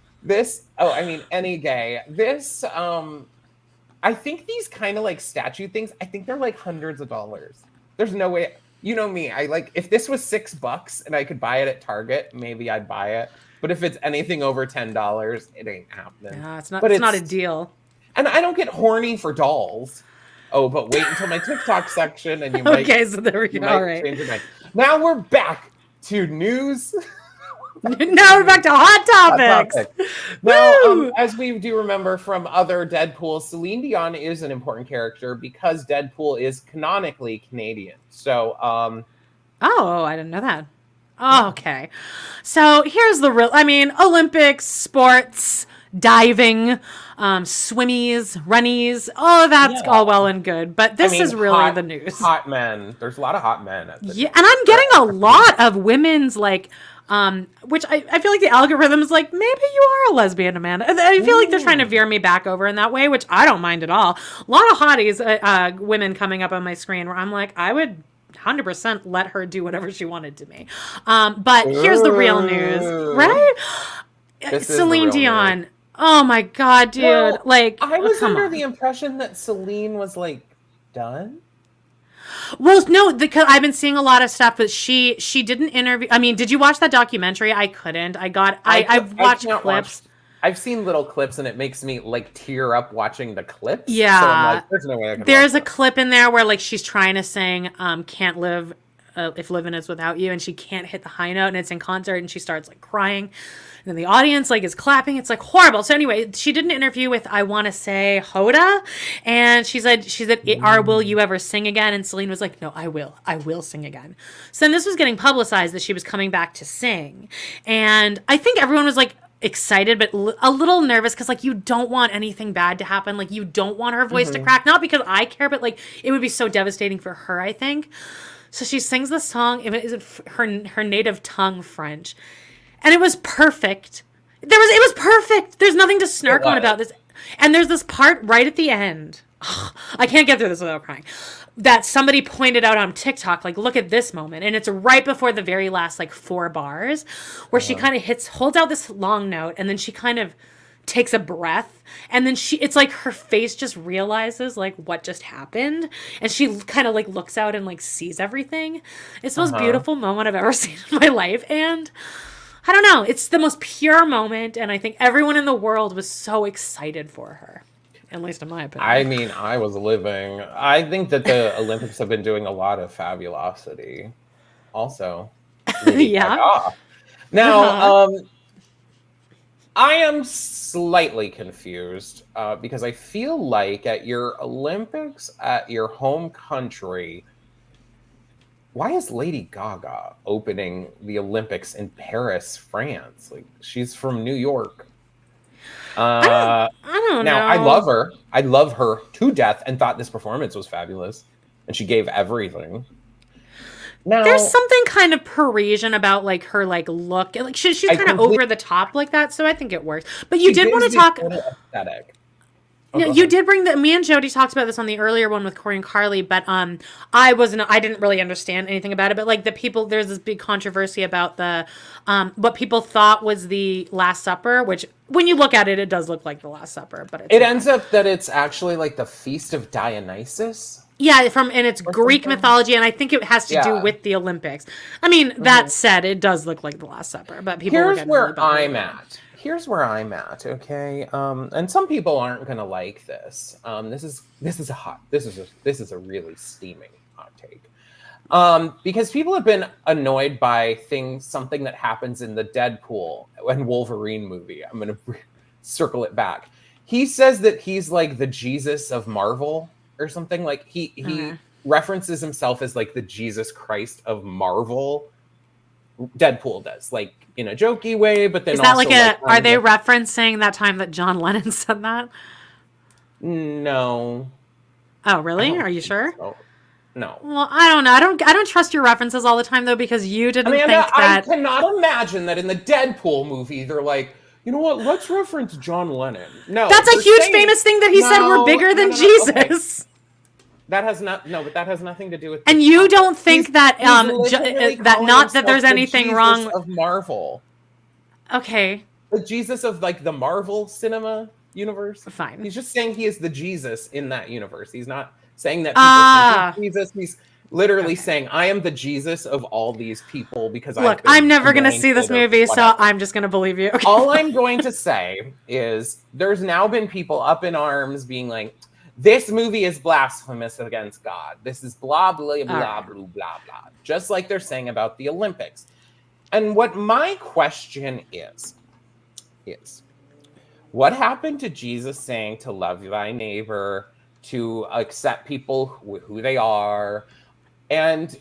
Any day. This, I think these kind of like statue things, I think they're like hundreds of dollars. There's no way, you know me, if this was $6 and I could buy it at Target, maybe I'd buy it. But if it's anything over $10, it ain't happening. Yeah, it's not a deal. And I don't get horny for dolls. Oh, but wait until my TikTok section and you might. Okay, so there we go. All right. Change your mind. Now we're back to news. Now we're back to hot topics. Now, as we do remember from other Deadpool, Celine Dion is an important character because Deadpool is canonically Canadian. So, oh, I didn't know that. Oh, okay. So here's the real, Olympics, sports, diving, swimmies, runnies, all of that's all well and good. But this is really the news. Hot men. There's a lot of hot men. And I'm getting a lot of women's which I feel like the algorithm is like, maybe you are a lesbian, Amanda. I feel like they're trying to veer me back over in that way, which I don't mind at all. A lot of hotties, women coming up on my screen where I'm like, I would 100% let her do whatever she wanted to me. But here's the real news, right? Celine Dion. News. Oh my God, dude. Well, I was under the impression that Celine was done. Well, no, because I've been seeing a lot of stuff, but she didn't interview. Did you watch that documentary? I couldn't. I've watched clips. I've seen little clips and it makes me like tear up watching the clips. Yeah. So I'm like, there's no way I can There's a watch clip in there where like she's trying to sing Can't Live If Living Is Without You, and she can't hit the high note, and it's in concert, and she starts like crying. And then the audience like is clapping. It's like horrible. So anyway, she did an interview with I Want to Say Hoda, and she said, will you ever sing again? And Celine was like, no, I will sing again. So then this was getting publicized that she was coming back to sing. And I think everyone was like excited, but a little nervous because like you don't want anything bad to happen. Like you don't want her voice to crack. Not because I care, but like it would be so devastating for her, I think. So she sings the song. It is her native tongue, French. And it was perfect. It was perfect. There's nothing to snark on about this. And there's this part right at the end. I can't get through this without crying. That somebody pointed out on TikTok, like, look at this moment. And it's right before the very last, like, 4 bars where she kind of holds out this long note, and then she kind of takes a breath. And then it's like her face just realizes, like, what just happened. And she kind of, like, looks out and, like, sees everything. It's the most beautiful moment I've ever seen in my life. And I don't know. It's the most pure moment, and I think everyone in the world was so excited for her, at least in my opinion. I mean, I was living. I think that the Olympics have been doing a lot of fabulosity. Also, yeah. Now, I am slightly confused because I feel like at your Olympics at your home country, why is Lady Gaga opening the Olympics in Paris, France? Like, she's from New York. I don't know. I love her. I love her to death and thought this performance was fabulous. And she gave everything. Now, there's something kind of Parisian about like her like look. Like she's kind of over the top like that, so I think it works. But you did want to talk aesthetic. No, you did bring me and Jody talked about this on the earlier one with Corey and Carly, but I didn't really understand anything about it. But like there's this big controversy about the what people thought was the Last Supper, which when you look at it, it does look like the Last Supper, but it ends up that it's actually like the Feast of Dionysus. Yeah, and it's Greek mythology, and I think it has to do with the Olympics. I mean, that said, it does look like the Last Supper, but people Here's where I'm at. Here's where I'm at, okay? And some people aren't gonna like this. This is a really steaming hot take. Because people have been annoyed by something that happens in the Deadpool and Wolverine movie. I'm gonna circle it back. He says that he's like the Jesus of Marvel or something. Like he references himself as like the Jesus Christ of Marvel. Deadpool does, like in a jokey way, but then is that also, are they referencing that time that John Lennon said that? No. Oh, really? Are you sure? So. No. Well, I don't know. I don't trust your references all the time though, because you didn't think that. I cannot imagine that in the Deadpool movie they're like, you know what? Let's reference John Lennon. No, that's a huge famous thing that he said. We're bigger than Jesus. Okay. That has but that has nothing to do with. And you don't think that that not that there's anything wrong of Marvel. Okay. The Jesus of like the Marvel cinema universe. Fine. He's just saying he is the Jesus in that universe. He's not saying that people think he's Jesus. He's literally saying, I am the Jesus of all these people because I'm never going to see this movie, so I'm just going to believe you. Okay. All I'm going to say is there's now been people up in arms being like, this movie is blasphemous against God. This is blah, blah, blah, blah, blah, blah, blah. Just like they're saying about the Olympics. And what my question is what happened to Jesus saying to love thy neighbor, to accept people who they are? And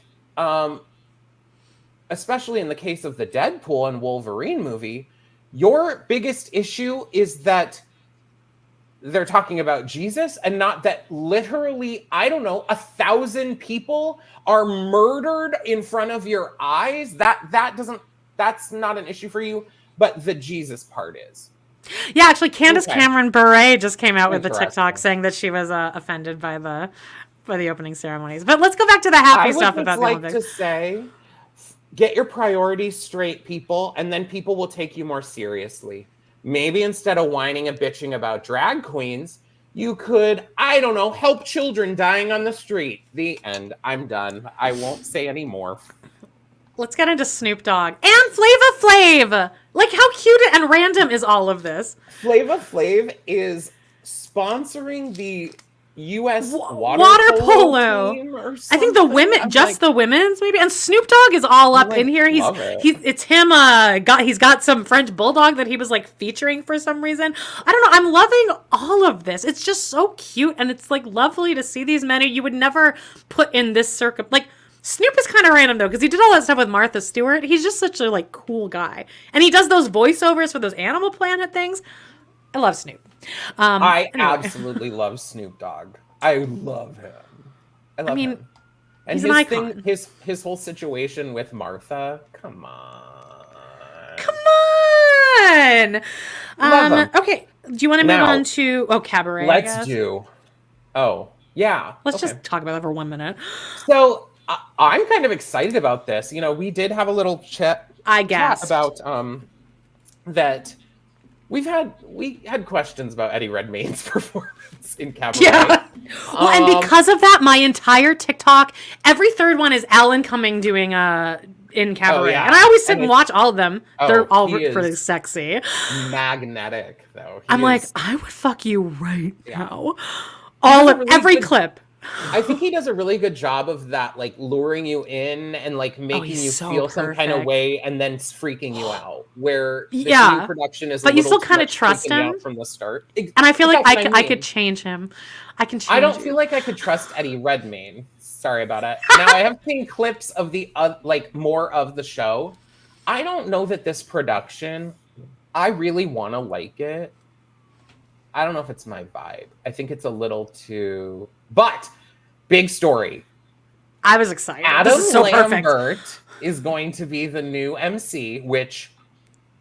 especially in the case of the Deadpool and Wolverine movie, your biggest issue is that they're talking about Jesus and not that literally, 1,000 people are murdered in front of your eyes. That's not an issue for you, but the Jesus part is. Yeah, actually, Candace Cameron Bure just came out with the TikTok saying that she was offended by the opening ceremonies. But let's go back to the happy stuff about the Olympics. I would like to say, get your priorities straight, people, and then people will take you more seriously. Maybe instead of whining and bitching about drag queens, you could, help children dying on the street. The end. I'm done. I won't say any more. let's get into Snoop Dogg and Flava Flav. Like, how cute and random is all of this? Flava Flav is sponsoring the U.S. water polo team or I think the women, the women's maybe, and Snoop Dogg is all up in here. It's him. He's got some French bulldog that he was like featuring for some reason. I don't know. I'm loving all of this. It's just so cute, and it's like lovely to see these men who you would never put in this like. Snoop is kind of random though, because he did all that stuff with Martha Stewart. He's just such a like cool guy, and he does those voiceovers for those Animal Planet things. I love Snoop. I absolutely love Snoop Dogg. I love him. I mean, him. And he's his an icon. His whole situation with Martha. Come on. Love him. Okay. Do you want to move on to Cabaret? Let's do. Oh yeah. Let's just talk about that for 1 minute. So I'm kind of excited about this. You know, we did have a little chat about that. We had questions about Eddie Redmayne's performance in Cabaret. Yeah. Well, and because of that, my entire TikTok, every third one is Alan Cumming doing in Cabaret. And I always sit and watch all of them. They're all pretty sexy. Magnetic, though. I'm like, I would fuck you right now. Every clip. I think he does a really good job of that, like luring you in and like making you feel some kind of way, and then freaking you out. Where the new production is, but you still kind of trust him from the start. And I feel like I could change him. I don't feel like I could trust Eddie Redmayne. Sorry about it. Now I have seen clips of the like more of the show. I don't know that this production. I really want to like it. I don't know if it's my vibe. I think it's a little too. But big story. I was excited. Adam Lambert is going to be the new MC, which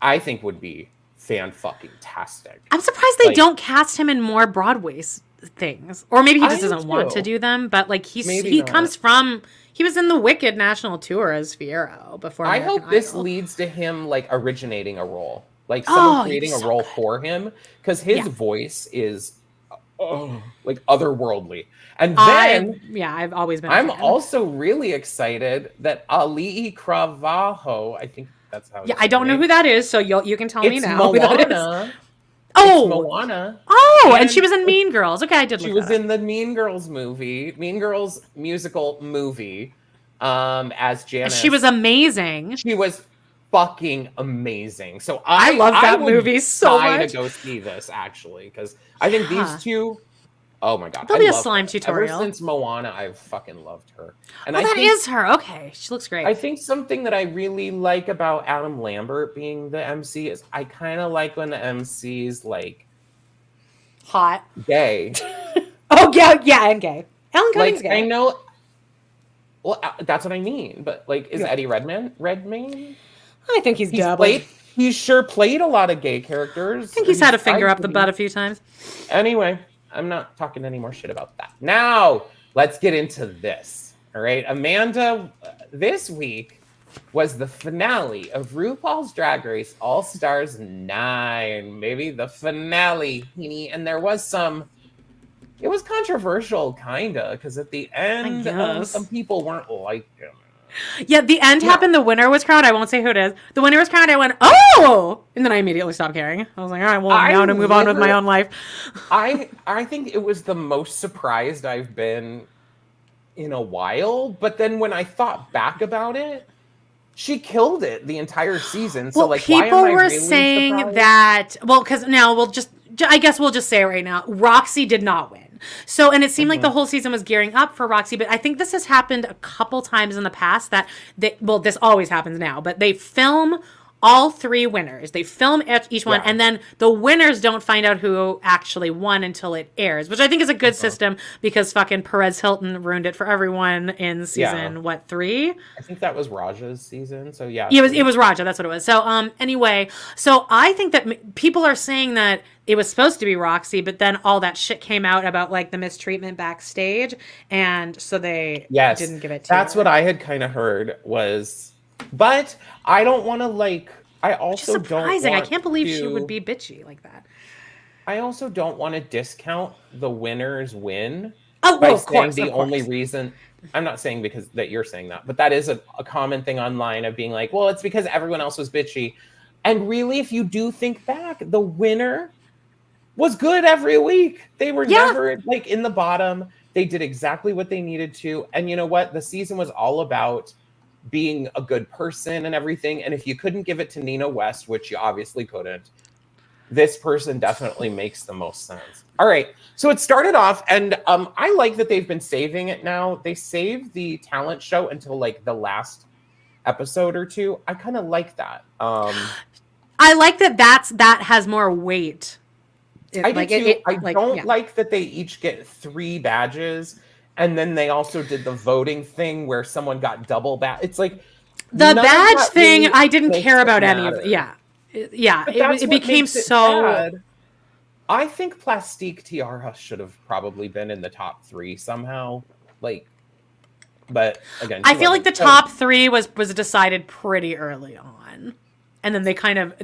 I think would be fan-fucking-tastic. I'm surprised they don't cast him in more Broadway things. Or maybe he just doesn't want to do them. But like he was in the Wicked national tour as Fiyero before. I hope this leads to him like originating a role. Like someone creating a role for him. Because his voice is like otherworldly. And then I've always been I'm also really excited that Auliʻi Cravalho, I think that's how I don't know who that is, so you can tell me now who that is. Oh, Moana. Oh, and she was in Mean Girls. Okay, I did. She was in the Mean Girls movie, Mean Girls musical movie, as Janice. She was amazing. She was fucking amazing. So I love that movie so much. To go see this actually, because I think these two. Oh my god! There'll be a slime tutorial. Ever since Moana, I've fucking loved her. And that is her. Okay, she looks great. I think something that I really like about Adam Lambert being the MC is I kind of like when the MC's like hot, gay. And gay. Alan Cumming's gay. I know. Well, that's what I mean. But like, is Eddie Redmayne? I think he's double. He sure played a lot of gay characters. I think he's had a finger up the butt a few times. Anyway. I'm not talking any more shit about that. Now, let's get into this. All right, Amanda, this week was the finale of RuPaul's Drag Race All Stars 9. Maybe the finale. And there was it was controversial, kind of, because at the end, some people weren't liking it. Yeah, the end happened. The winner was crowned. I won't say who it is. The winner was crowned. I went, oh! And then I immediately stopped caring. I was like, all right, well, now to move on with my own life. I think it was the most surprised I've been in a while. But then when I thought back about it, she killed it the entire season. So, like, people why am I were really saying surprised? that, because now I guess we'll just say it right now. Roxy did not win. So, and it seemed like the whole season was gearing up for Roxy, but I think this has happened a couple times in the past this always happens now, but they film all three winners. They film each one, and then the winners don't find out who actually won until it airs, which I think is a good system because fucking Perez Hilton ruined it for everyone in season, 3? I think that was Raja's season, so yeah. It was Raja, that's what it was. So, anyway, so I think that people are saying that it was supposed to be Roxy, but then all that shit came out about like the mistreatment backstage, and so they didn't give it to her. That's what I had kind of heard was, but I don't want to like. I also don't. Surprising! I can't believe she would be bitchy like that. I also don't want to discount the winner's win. Oh, by well, of saying course, the of only course. reason. I'm not saying because that you're saying that, but that is a common thing online of being like, well, it's because everyone else was bitchy. And really, if you do think back, the winner was good every week. They were Yeah. never like in the bottom. They did exactly what they needed to. And you know what? The season was all about being a good person and everything. And if you couldn't give it to Nina West, which you obviously couldn't, this person definitely makes the most sense. All right. So it started off, and I like that they've been saving it now. They saved the talent show until like the last episode or two. I kind of like that. I like that has more weight. I do too. I don't like that they each get 3 badges, and then they also did the voting thing where someone got double badge. It's like the badge thing. Really I didn't care about any of it. Yeah. It became so. Bad. I think Plastique Tiara should have probably been in the top 3 somehow. Like, but again, I feel like the top 3 was decided pretty early on, and then they kind of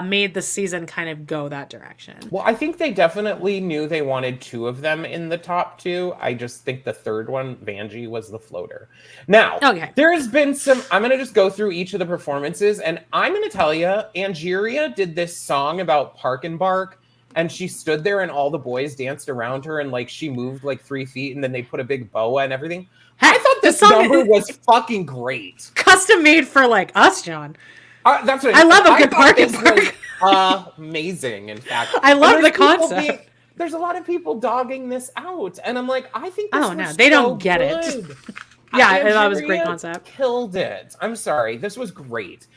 made the season kind of go that direction. Well, I think they definitely knew they wanted 2 of them in the top 2. I just think the third one, Vanjie, was the floater. Now, there has been some. I'm going to just go through each of the performances, and I'm going to tell you, Angeria did this song about Park and Bark, and she stood there, and all the boys danced around her, and like she moved like 3 feet, and then they put a big boa and everything. I thought this number was fucking great, custom made for like us, John. That's what I love a good Park and Bark. Amazing, in fact. I love the concept. There's a lot of people dogging this out, and I'm like, I think this was they so don't get good. it. Yeah, I thought it was a great concept. Killed it. I'm sorry, this was great.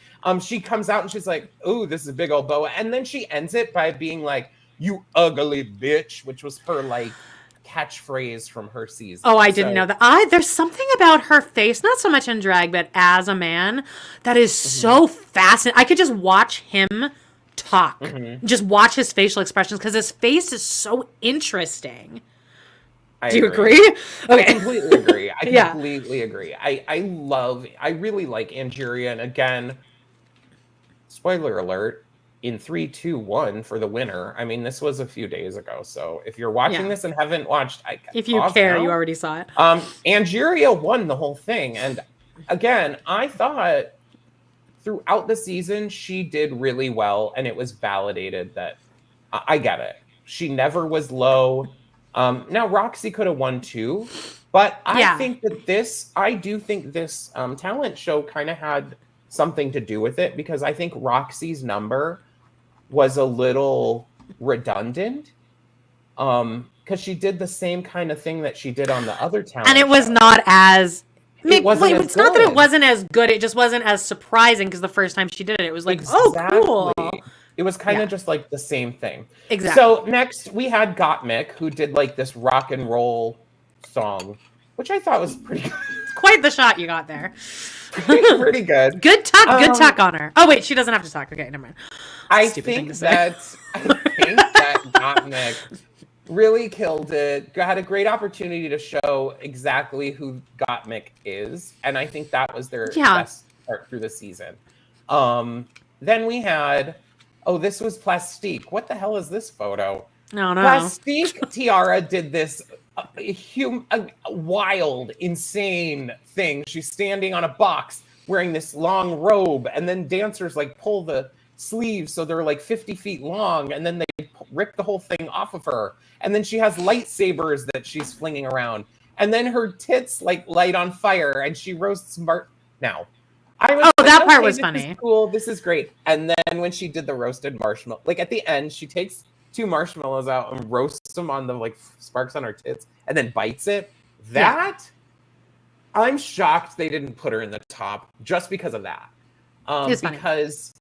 She comes out and she's like, "Ooh, this is a big old boa," and then she ends it by being like, "You ugly bitch," which was her like catchphrase from her season. Oh, I didn't know that. There's something about her face, not so much in drag, but as a man, that is so fascinating. I could just watch him talk, just watch his facial expressions, because his face is so interesting. Do you agree? Okay. I completely agree. Completely agree. I really like Angeria, and again, spoiler alert, in 3, 2, 1 for the winner. I mean, this was a few days ago, so if you're watching this and haven't watched, if you care, you already saw it. Angeria won the whole thing, and again, I thought throughout the season she did really well, and it was validated that I get it. She never was low. Now Roxy could have won too, but I think that I do think this talent show kind of had something to do with it, because I think Roxy's number was a little redundant, because she did the same kind of thing that she did on the other talent and it was not as it's not that it wasn't as good, it just wasn't as surprising, because the first time she did it was like, oh, cool. It was kind of just like the same thing. Exactly. So next we had Gottmik, who did like this rock and roll song, which I thought was pretty good. Quite the shot you got there. Pretty good. Good tuck on her. Oh wait, she doesn't have to talk. Okay, never mind. I think that Gottmik really killed it. Had a great opportunity to show exactly who Gottmik is, and I think that was their best part through the season. Then we had, this was Plastique. What the hell is this photo? No. Plastique Tiara did this wild, insane thing. She's standing on a box wearing this long robe, and then dancers like pull the sleeves so they're like 50 feet long, and then they rip the whole thing off of her, and then she has lightsabers that she's flinging around, and then her tits like light on fire, and she roasts now. That part was funny. Is cool, this is great. And then when she did the roasted marshmallow, like at the end, she takes 2 marshmallows out and roasts them on the like sparks on her tits, and then bites it. I'm shocked they didn't put her in the top just because of that. Because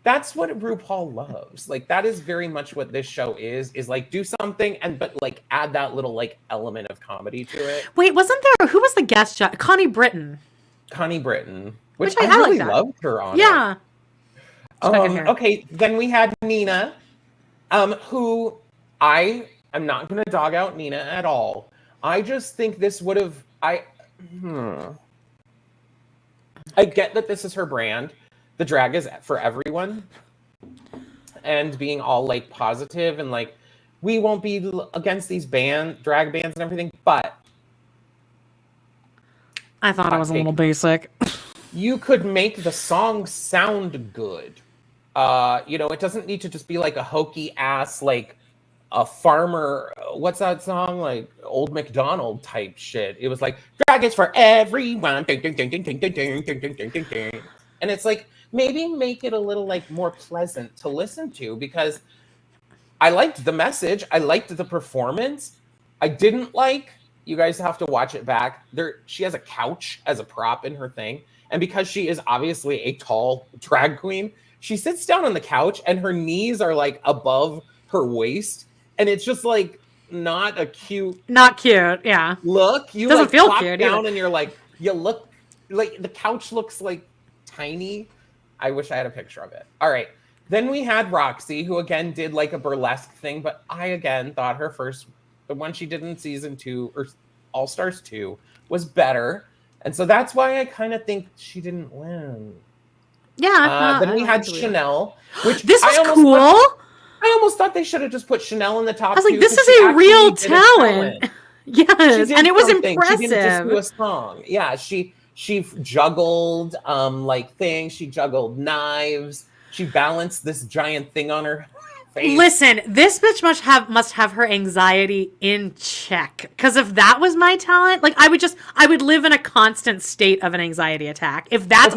that's what RuPaul loves. Like, that is very much what this show is like, do something but like add that little like element of comedy to it. Wait, wasn't there, who was the guest judge? Connie Britton, which I really loved her on. Yeah. Okay, then we had Nina, who I am not going to dog out Nina at all. I just think this would have, I get that this is her brand. The drag is for everyone. And being all like positive and like, we won't be against these drag bands and everything, but I thought it was a little basic. You could make the song sound good. It doesn't need to just be like a hokey ass, like a farmer. What's that song? Like Old MacDonald type shit. It was like, drag is for everyone. Ding, ding, ding, ding, ding, ding, ding, ding, ding, ding, ding, ding. And it's like, maybe make it a little like more pleasant to listen to, because I liked the message. I liked the performance. I didn't like, you guys have to watch it back. She has a couch as a prop in her thing. And because she is obviously a tall drag queen, she sits down on the couch and her knees are like above her waist. And it's just like not cute, yeah. Look. You doesn't like feel flop cute down either. and you're like, you look like the couch looks like tiny. I wish I had a picture of it. All right. Then we had Roxy, who again did like a burlesque thing, but I again thought the one she did in season 2 or All Stars 2 was better. And so that's why I kind of think she didn't win. Yeah. Then we had Chanel, which this was cool. I almost thought they should have just put Chanel in the top. I was like, two, this is a real talent. Yes, and it was impressive. She didn't just do a song. Yeah, she juggled like things. She juggled knives. She balanced this giant thing on her face. Listen, this bitch must have her anxiety in check. Because if that was my talent, like I would live in a constant state of an anxiety attack. If that's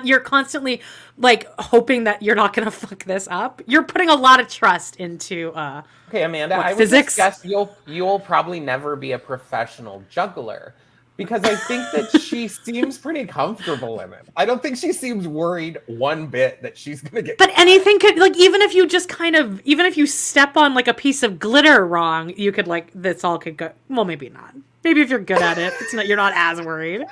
you're constantly like hoping that you're not gonna fuck this up. You're putting a lot of trust into okay, Amanda. I would physics. Guess you'll probably never be a professional juggler. Because I think that she seems pretty comfortable in it. I don't think she seems worried one bit that she's going to get... But anything could, like, even if you step on, like, a piece of glitter wrong, you could, like, this all could go... Well, maybe not. Maybe if you're good at it, you're not as worried.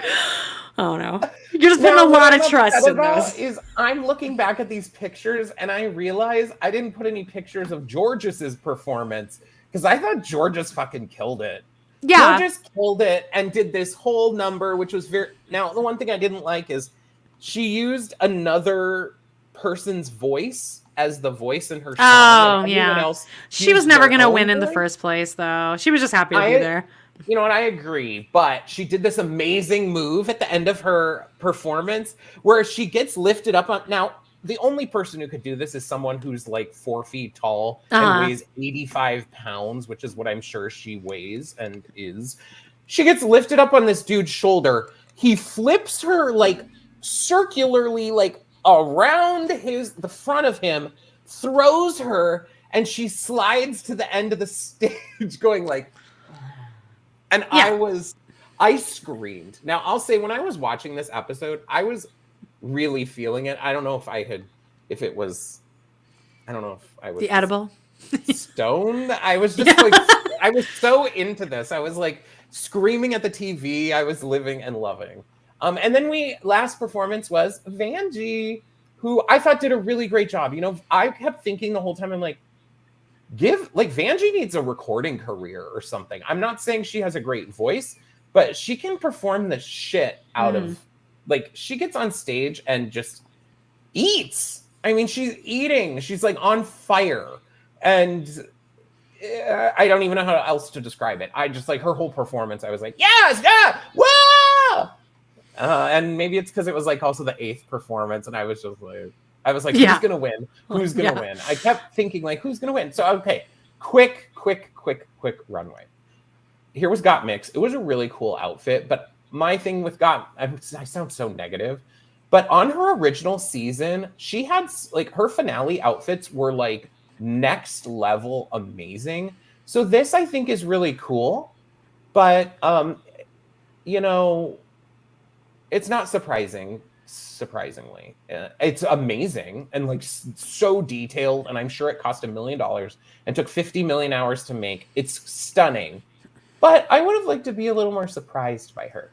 Oh, no. You're just putting a lot of trust in this. I'm looking back at these pictures, and I realize I didn't put any pictures of George's performance, because I thought George's fucking killed it. Yeah. Georges killed it and did this whole number, which was very... Now, the one thing I didn't like is she used another person's voice as the voice in her song. Oh, yeah. She was never going to win in the first place, though. She was just happy to be there. You know what? I agree. But she did this amazing move at the end of her performance where she gets lifted up on... Now, the only person who could do this is someone who's like 4 feet tall and weighs 85 pounds, which is what I'm sure she weighs and is. She gets lifted up on this dude's shoulder. He flips her like circularly, like around the front of him, throws her, and she slides to the end of the stage going like, and yeah. I screamed. Now I'll say when I was watching this episode, I was really feeling it. I don't know if it was the edible stoned. I was just like, I was so into this. I was like screaming at the TV. I was living and loving. And then last performance was Vanjie, who I thought did a really great job. You know, I kept thinking the whole time, I'm like, Vanjie needs a recording career or something. I'm not saying she has a great voice, but she can perform the shit out of. Like, she gets on stage and just eats. I mean, she's eating. She's, like, on fire. And I don't even know how else to describe it. I just, like, her whole performance, I was like, yes, yeah, whoa! And maybe it's because it was, like, also the 8th performance, and I was just like, who's going to win? Who's going to win? I kept thinking, like, who's going to win? So, okay, quick runway. Here was Gottmix. It was a really cool outfit, but my thing with I sound so negative, but on her original season, she had like her finale outfits were like next level amazing. So this I think is really cool, but you know, it's not surprisingly, it's amazing and like so detailed, and I'm sure it cost $1 million and took 50 million hours to make. It's stunning, but I would have liked to be a little more surprised by her.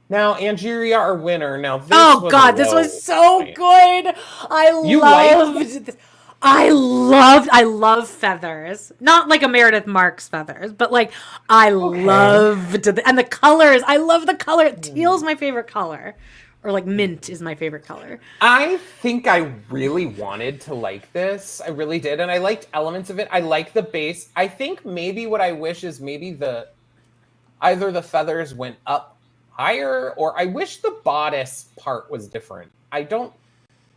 Now, Angeria, our winner. Now, this this was so good. I love feathers. Not like a Meredith Marks feathers, but like I loved and the colors. I love the color. Teal's my favorite color. or like mint is my favorite color. I think I really wanted to like this. I really did. And I liked elements of it. I like the base. I think maybe what I wish is maybe either the feathers went up higher, or I wish the bodice part was different.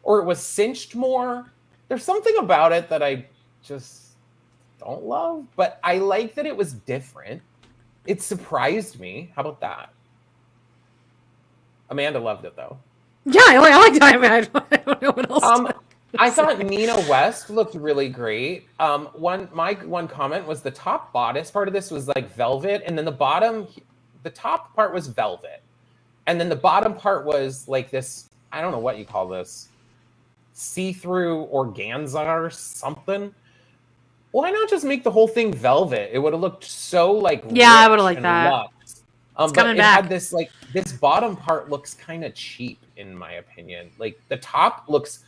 Or it was cinched more. There's something about it that I just don't love, but I like that it was different. It surprised me. How about that? Amanda loved it though. Yeah, I like Diamond. I don't know what else. I thought Nina West looked really great. My one comment was the top bodice part of this was like velvet, and then the top part was velvet, and then the bottom part was like this. I don't know what you call this, see-through organza or something. Why not just make the whole thing velvet? It would have looked so like I would have liked that. Luxe. It's but coming it back. had this like this bottom part looks kind of cheap in my opinion. Like the top looks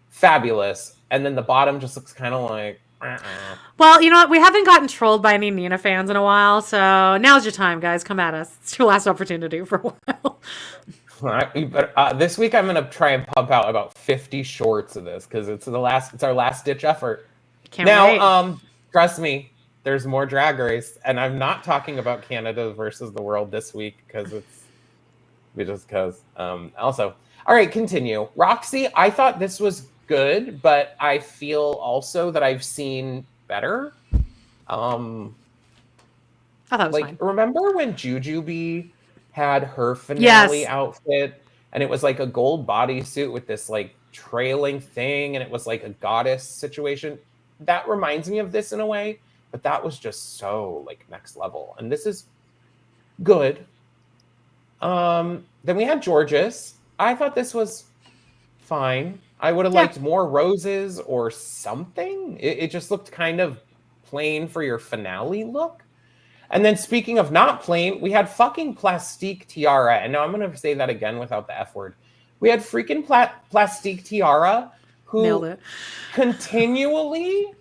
fabulous, and then the bottom just looks kind of like. Well, you know what? We haven't gotten trolled by any Nina fans in a while, so now's your time, guys. Come at us. It's your last opportunity for a while. This week I'm gonna try and pump out about 50 shorts of this because it's our last ditch effort. Can't wait. Trust me. There's more Drag Race, and I'm not talking about Canada versus the world this week because also. All right, continue. Roxy, I thought this was good, but I feel also that I've seen better. I thought it was like fine. remember when Jujubee had her finale outfit, and it was like a gold bodysuit with this like trailing thing, and it was like a goddess situation? That reminds me of this in a way. But that was just so like next level. And this is good. Then we had Georges. I thought this was fine. I would have liked more roses or something. It just looked kind of plain for your finale look. And then speaking of not plain, we had fucking Plastique Tiara. And now I'm going to say that again without the F word. We had freaking Plastique Tiara who continually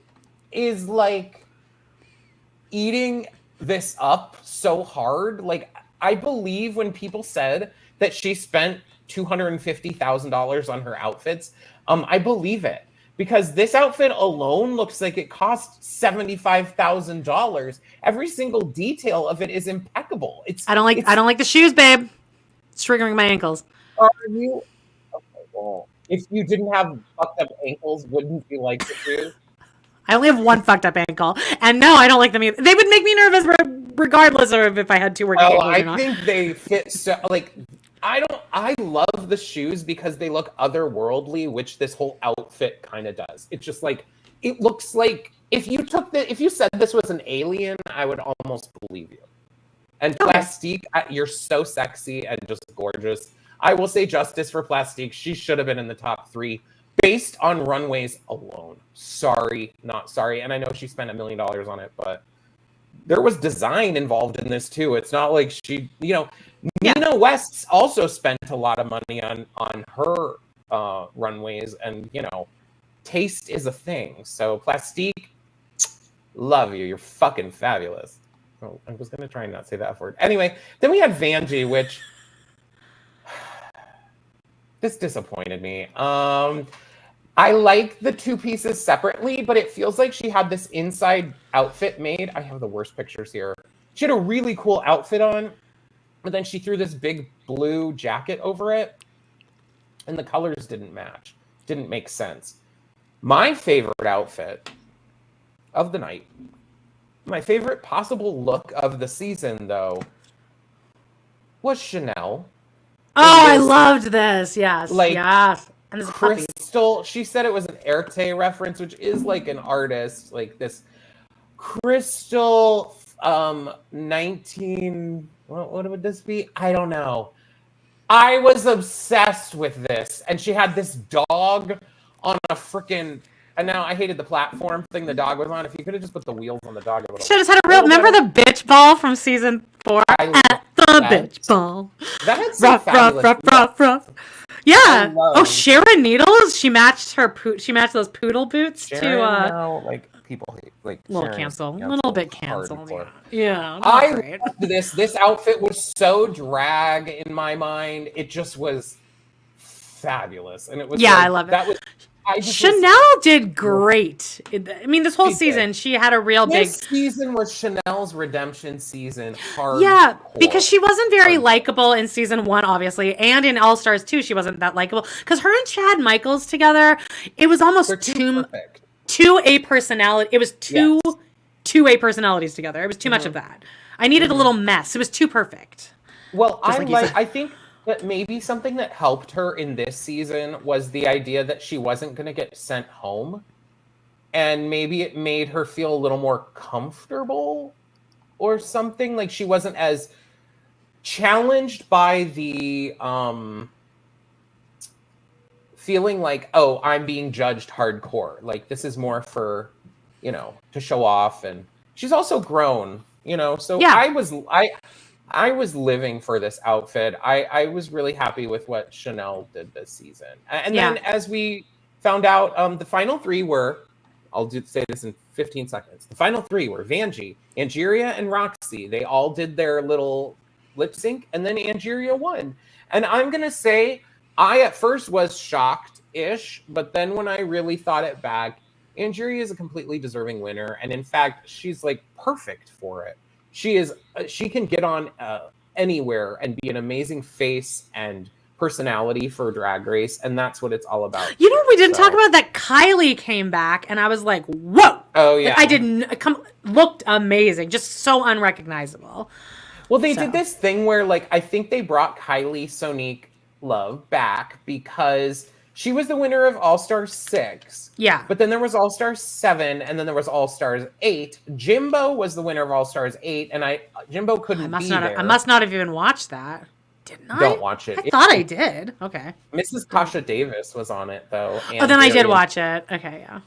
is like eating this up so hard. Like, I believe when people said that she spent $250,000 on her outfits, I believe it, because this outfit alone looks like it cost $75,000. Every single detail of it is impeccable. I don't like the shoes, babe. It's triggering my ankles. Are you? Okay, well, if you didn't have fucked up ankles, wouldn't you like the shoes? I only have one fucked up ankle, and no, I don't like them either. They would make me nervous regardless of if I had two working ankles or not. I think they fit so like. I love the shoes because they look otherworldly, which this whole outfit kind of does. It's just like it looks like if you said this was an alien, I would almost believe you. And Plastique, you're so sexy and just gorgeous. I will say justice for Plastique. She should have been in the top 3. Based on runways alone. Sorry, not sorry. And I know she spent $1 million on it, but there was design involved in this too. It's not like she, Nina West also spent a lot of money on her runways, and taste is a thing. So Plastique, love you. You're fucking fabulous. Oh, I was gonna try and not say that F word. Anyway, then we had Vanjie, which this disappointed me. I like the two pieces separately, but it feels like she had this inside outfit made. I have the worst pictures here. She had a really cool outfit on, but then she threw this big blue jacket over it, and the colors didn't match. Didn't make sense. My favorite outfit of the night, my favorite possible look of the season, though, was Chanel. Oh, I loved this. Yes. Yes. And this Crystal, she said it was an Erte reference, which is like an artist, like this Crystal 19, what would this be? I don't know. I was obsessed with this. And she had this dog on a freaking, and now I hated the platform thing the dog was on. If you could have just put the wheels on the dog. Should have had a real, remember the bitch ball from season 4? Bitch ball. That had some rough. Yeah. Oh, Sharon Needles. She matched those poodle boots to. Like people hate like. Little cancel. A little bit canceled. Yeah. I loved this. This outfit was so drag in my mind. It just was. fabulous, and it was I love it. That was Chanel did great. I mean, this whole season, she had a real big... This season was Chanel's redemption season. Yeah, because she wasn't very likable in season 1, obviously, and in All Stars 2, she wasn't that likable. Because her and Chad Michaels together, it was almost two A personality. It was two A personalities together. It was too much of that. I needed a little mess. It was too perfect. Well, I think that maybe something that helped her in this season was the idea that she wasn't going to get sent home. And maybe it made her feel a little more comfortable or something. Like she wasn't as challenged by the feeling like, oh, I'm being judged hardcore. Like this is more for, to show off. And she's also grown, so I was living for this outfit. I was really happy with what Chanel did this season. And then as we found out, the final 3 were, say this in 15 seconds. The final 3 were Vanjie, Angeria, and Roxy. They all did their little lip sync, and then Angeria won. And I'm going to say, I at first was shocked-ish, but then when I really thought it back, Angeria is a completely deserving winner. And in fact, she's like perfect for it. She can get on anywhere and be an amazing face and personality for Drag Race, and that's what it's all about. We didn't talk about that. Kylie came back, and I was like, "Whoa!" Oh yeah, I didn't looked amazing, just so unrecognizable. Well, they did this thing where, I think they brought Kylie Sonique Love back because she was the winner of All Stars 6. Yeah. But then there was All Stars 7, and then there was All Stars 8. Jimbo was the winner of All Stars 8, and Jimbo couldn't be there. I must not have even watched that. Didn't I? Don't watch it. I thought I did. Okay. Mrs. Kasha Davis was on it, though. Then I did watch it. Okay, yeah.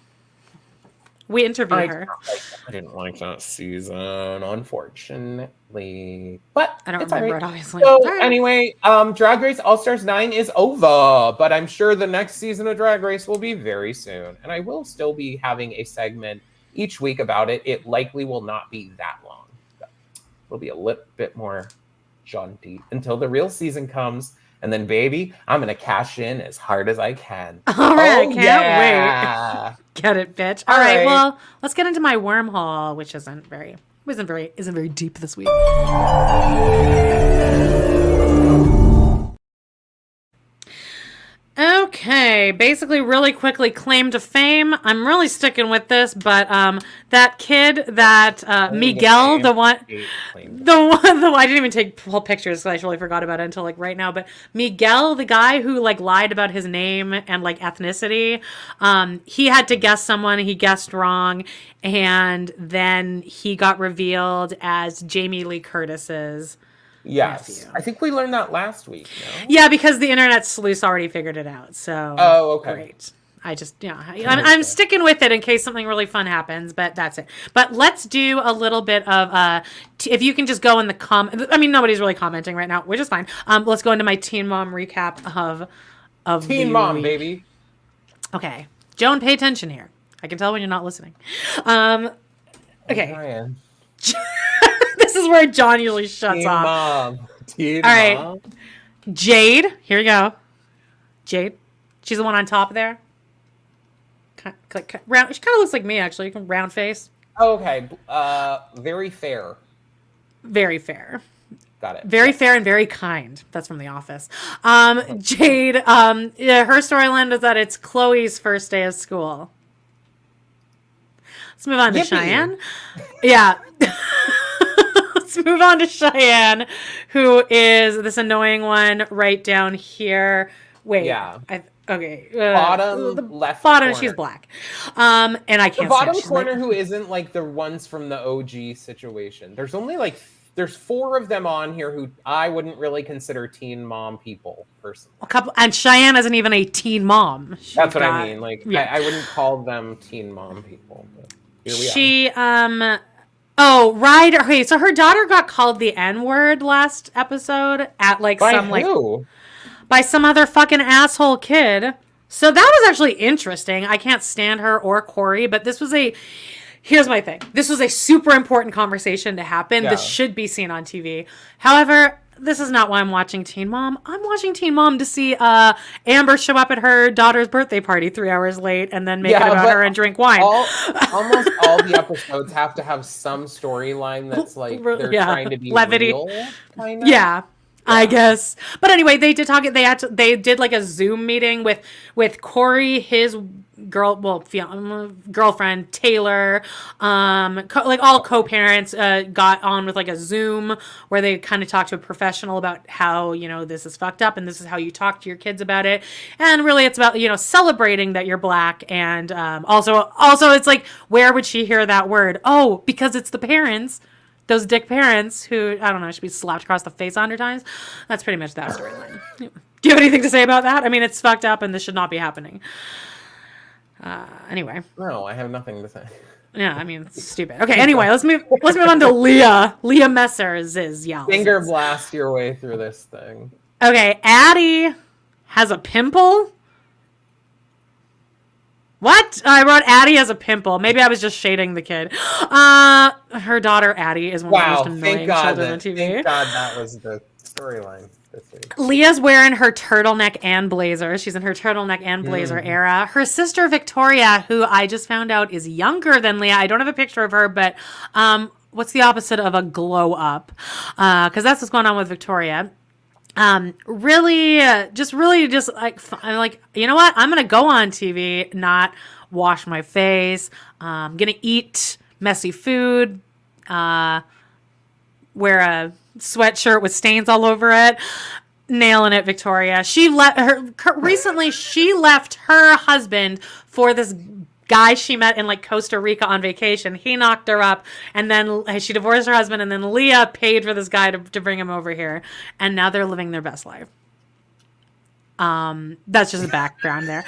We interviewed her. I didn't like that season, unfortunately. But I don't remember it, obviously. So anyway, Drag Race All-Stars 9 is over, but I'm sure the next season of Drag Race will be very soon. And I will still be having a segment each week about it. It likely will not be that long. It'll be a little bit more jaunty until the real season comes. And then, baby, I'm going to cash in as hard as I can. All right, I can't wait. Get it, bitch. All right, well, let's get into my wormhole, which isn't very deep this week. Okay, basically really quickly, claim to fame. I'm really sticking with this, but that kid, that Miguel, I didn't even take full pictures because I totally forgot about it until right now, but Miguel, the guy who lied about his name and ethnicity, he had to guess someone, he guessed wrong, and then he got revealed as Jamie Lee Curtis's nephew. I think we learned that last week. No? Yeah, because the internet sleuths already figured it out. So okay. Great. I'm sticking with it in case something really fun happens, but that's it. But let's do a little bit of if you can just go in the nobody's really commenting right now, which is fine. Let's go into my Teen Mom recap of Teen Mom, week. Baby. Okay, Joan, pay attention here. I can tell when you're not listening. Okay. This is where John usually shuts off. Teen All right. Mom. Jade. Here we go. Jade. She's the one on top there. Round. She kind of looks like me, actually. Round face. Okay. Very fair. Very fair. Got it. Very fair and very kind. That's from The Office. Jade. Her storyline is that it's Chloe's first day of school. Let's move on to Cheyenne. Yeah. Let's move on to Cheyenne, who is this annoying one right down here. Wait. Yeah. Okay. Bottom the left bottom, corner. she's black. And I can't The bottom stand corner who isn't the ones from the OG situation. There's only there's 4 of them on here who I wouldn't really consider teen mom people personally. And Cheyenne isn't even a teen mom. That's what I mean. I wouldn't call them teen mom people. But here we are. Oh, right. Okay, so her daughter got called the N-word last episode at by some other fucking asshole kid. So that was actually interesting. I can't stand her or Corey, but here's my thing. This was a super important conversation to happen. Yeah. This should be seen on TV. However, this is not why I'm watching Teen Mom. I'm watching Teen Mom to see Amber show up at her daughter's birthday party 3 hours late and then make it about her and drink wine. Almost all the episodes have to have some storyline that's like they're trying to be levity. Real, kind of. Yeah. I guess. But anyway, they did talk. They did like a Zoom meeting with Corey, his girlfriend Taylor, like all co-parents got on with like a Zoom where they kind of talked to a professional about how, you know, this is fucked up and this is how you talk to your kids about it. And really it's about, you know, celebrating that you're Black. And also it's like, where would she hear that word? Oh, because it's the parents. Those dick parents who, I don't know, should be slapped across the face 100 times. That's pretty much that storyline. Do you have anything to say about that? I mean, it's fucked up and this should not be happening. Anyway. No, I have nothing to say. Yeah, I mean, it's stupid. Okay, anyway, let's move on to Leah. Leah Messer's yells. Finger blast your way through this thing. Okay, Addie has a pimple. What? I wrote Addie has a pimple. Maybe I was just shading the kid. Her daughter Addie is one of the most annoying children on TV. Thank God that was the storyline this week. Leah's wearing her turtleneck and blazer. She's in her turtleneck and blazer era. Her sister Victoria, who I just found out is younger than Leah. I don't have a picture of her, but what's the opposite of a glow up? Because that's what's going on with Victoria. Really just like, I'm like, you know what? I'm going to go on TV, not wash my face. I'm going to eat messy food, wear a sweatshirt with stains all over it. Nailing it, Victoria. Recently she left her husband for this guy she met in like Costa Rica on vacation. He knocked her up and then she divorced her husband and then Leah paid for this guy to bring him over here. And now they're living their best life. That's just a background there.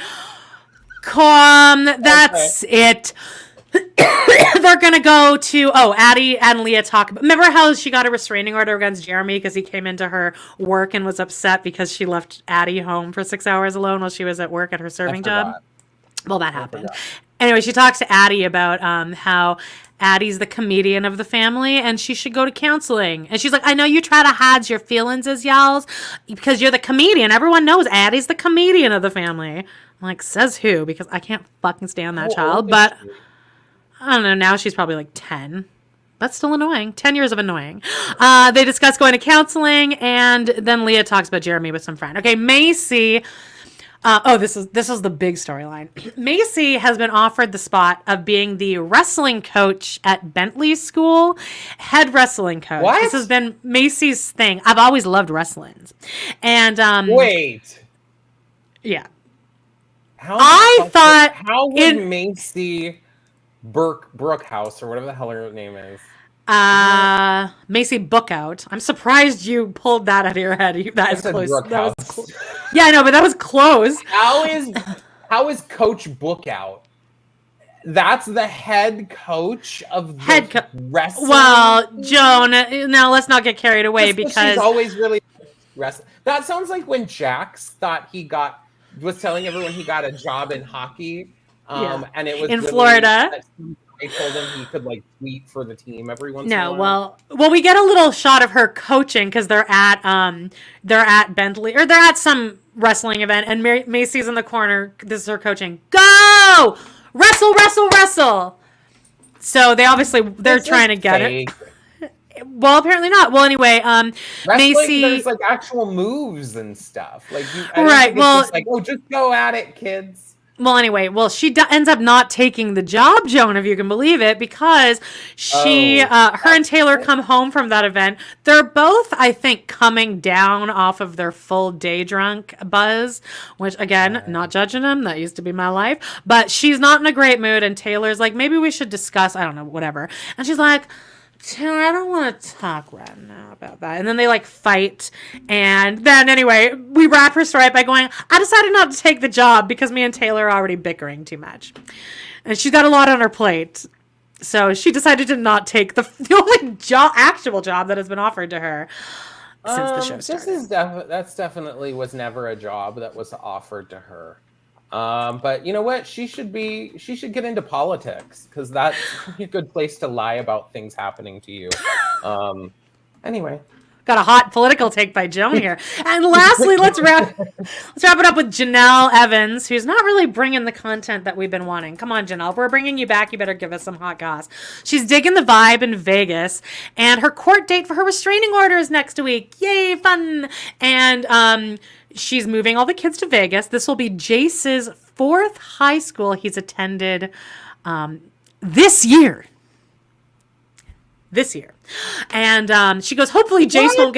That's it. They're gonna go to Addie and Leah talk. Remember how she got a restraining order against Jeremy because he came into her work and was upset because she left Addie home for 6 hours alone while she was at work at her serving job? Well, that happened. Anyway, she talks to Addie about how Addie's the comedian of the family and she should go to counseling. And she's like, I know you try to hide your feelings as y'alls because you're the comedian. Everyone knows Addie's the comedian of the family. I'm like, says who? Because I can't fucking stand that child. But I don't know. Now she's probably like 10. That's still annoying. 10 years of annoying. They discuss going to counseling and then Leah talks about Jeremy with some friend. Okay, Macy. This is the big storyline. Macy has been offered the spot of being the wrestling coach at Bentley's school, head wrestling coach. What? This has been Macy's thing. I've always loved wrestling. And wait. Yeah. How would Macy Brookhouse or whatever the hell her name is? Macy Bookout. I'm surprised you pulled that out of your head. That is close. That was yeah, I know, but that was close. How is Coach Bookout? That's the head coach of the wrestling. Well, Joan, now let's not get carried away because she's always really wrestling. That sounds like when Jax thought was telling everyone he got a job in hockey. And it was in Florida. I told him he could like tweet for the team every once in a while. Well, we get a little shot of her coaching because they're at Bentley or they're at some wrestling event, and Macy's in the corner. This is her coaching. Go wrestle. So they're trying to get it. Well, apparently not. Well, anyway, Macy. There's like actual moves and stuff. Like just go at it, kids. Well, anyway, she ends up not taking the job, Joan, if you can believe it, because her and Taylor come home from that event. They're both, I think, coming down off of their full day drunk buzz, which, again, not judging them. That used to be my life. But she's not in a great mood, and Taylor's like, maybe we should discuss, I don't know, whatever. And she's like, Taylor, I don't want to talk right now about that. And then they like fight. And then anyway, we wrap her story up by going, I decided not to take the job because me and Taylor are already bickering too much. And she's got a lot on her plate. So she decided to not take the only actual job that has been offered to her since the show started. That's definitely was never a job that was offered to her. But you know what? She should get into politics because that's a good place to lie about things happening to you. Anyway. Got a hot political take by Joan here. And lastly, let's wrap it up with Janelle Evans, who's not really bringing the content that we've been wanting. Come on, Janelle, if we're bringing you back, you better give us some hot goss. She's digging the vibe in Vegas, and her court date for her restraining order is next week. Yay, fun! And she's moving all the kids to Vegas. This will be Jace's 4th high school he's attended this year. And she goes, hopefully Jace won't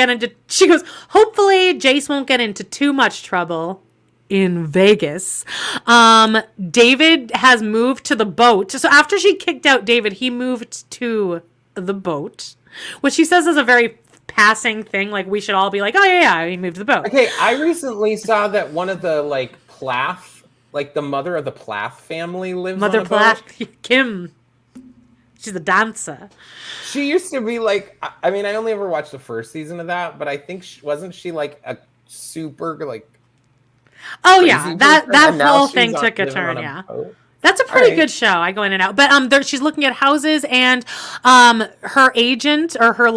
get into too much trouble in Vegas. David has moved to the boat. So after she kicked out David, he moved to the boat, which she says is a very passing thing. Like, we should all be like, oh yeah, he moved to the boat. Okay, I recently saw that one of the Plath, the mother of the Plath family lives on a boat. Mother Plath, Kim. She's a dancer. She used to be I only ever watched the first season of that, but I think wasn't she a super oh yeah, that whole thing took a turn. Yeah, that's a pretty good show. I go in and out, but she's looking at houses, and her agent or her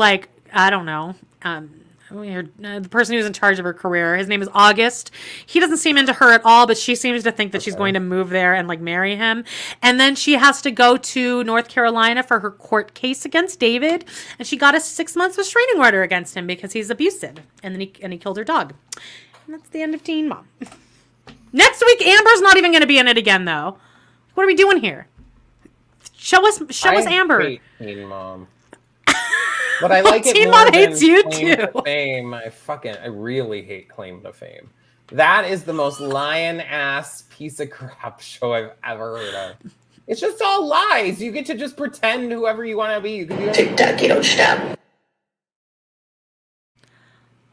I don't know, the person who's in charge of her career, his name is August. He doesn't seem into her at all, but she seems to think that she's going to move there and marry him. And then she has to go to North Carolina for her court case against David, and she got a 6 months restraining order against him because he's abusive, and then he killed her dog. And that's the end of Teen Mom. Next week, Amber's not even going to be in it again, though. What are we doing here? Show us Amber. I hate Teen Mom. But I like it Teen more Mom than hates you Claim too. to Fame. I really hate Claim to Fame. That is the most lion-ass piece of crap show I've ever heard of. It's just all lies. You get to just pretend whoever you want to be. You can be TikTok, you don't stop.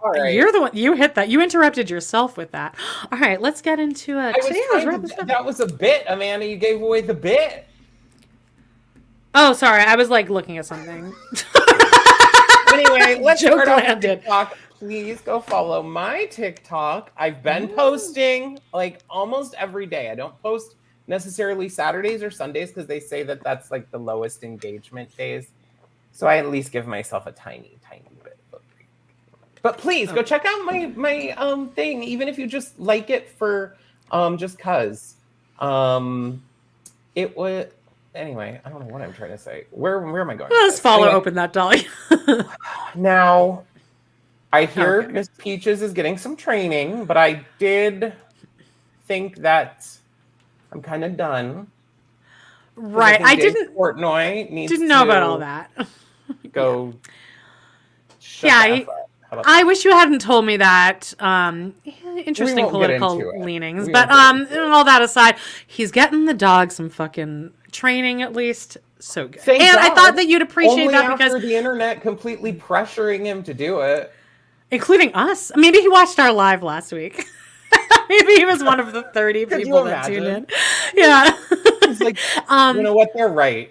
All right. You're the one. You hit that. You interrupted yourself with that. All right, let's get into that was a bit, Amanda. You gave away the bit. Oh, sorry. I was looking at something. Anyway, let's start off with TikTok. Please go follow my TikTok. I've been posting almost every day. I don't post necessarily Saturdays or Sundays because they say that that's the lowest engagement days. So I at least give myself a tiny bit of a break. But please go check out my thing, even if you just like it for just cause. It was. Anyway, I don't know what I'm trying to say. Where am I going? Let's follow Open That Dolly. Now, I hear Miss Peaches is getting some training, but I did think that I'm kind of done. Right. I didn't know about all that. Go. Yeah. I wish you hadn't told me that. Interesting political leanings. But all that aside, he's getting the dog some fucking training at least. So good. Thank and God. I thought that you'd appreciate that because the internet completely pressuring him to do it. Including us. Maybe he watched our live last week. Maybe he was one of the 30 people that tuned in. Yeah. He's you know what? They're right.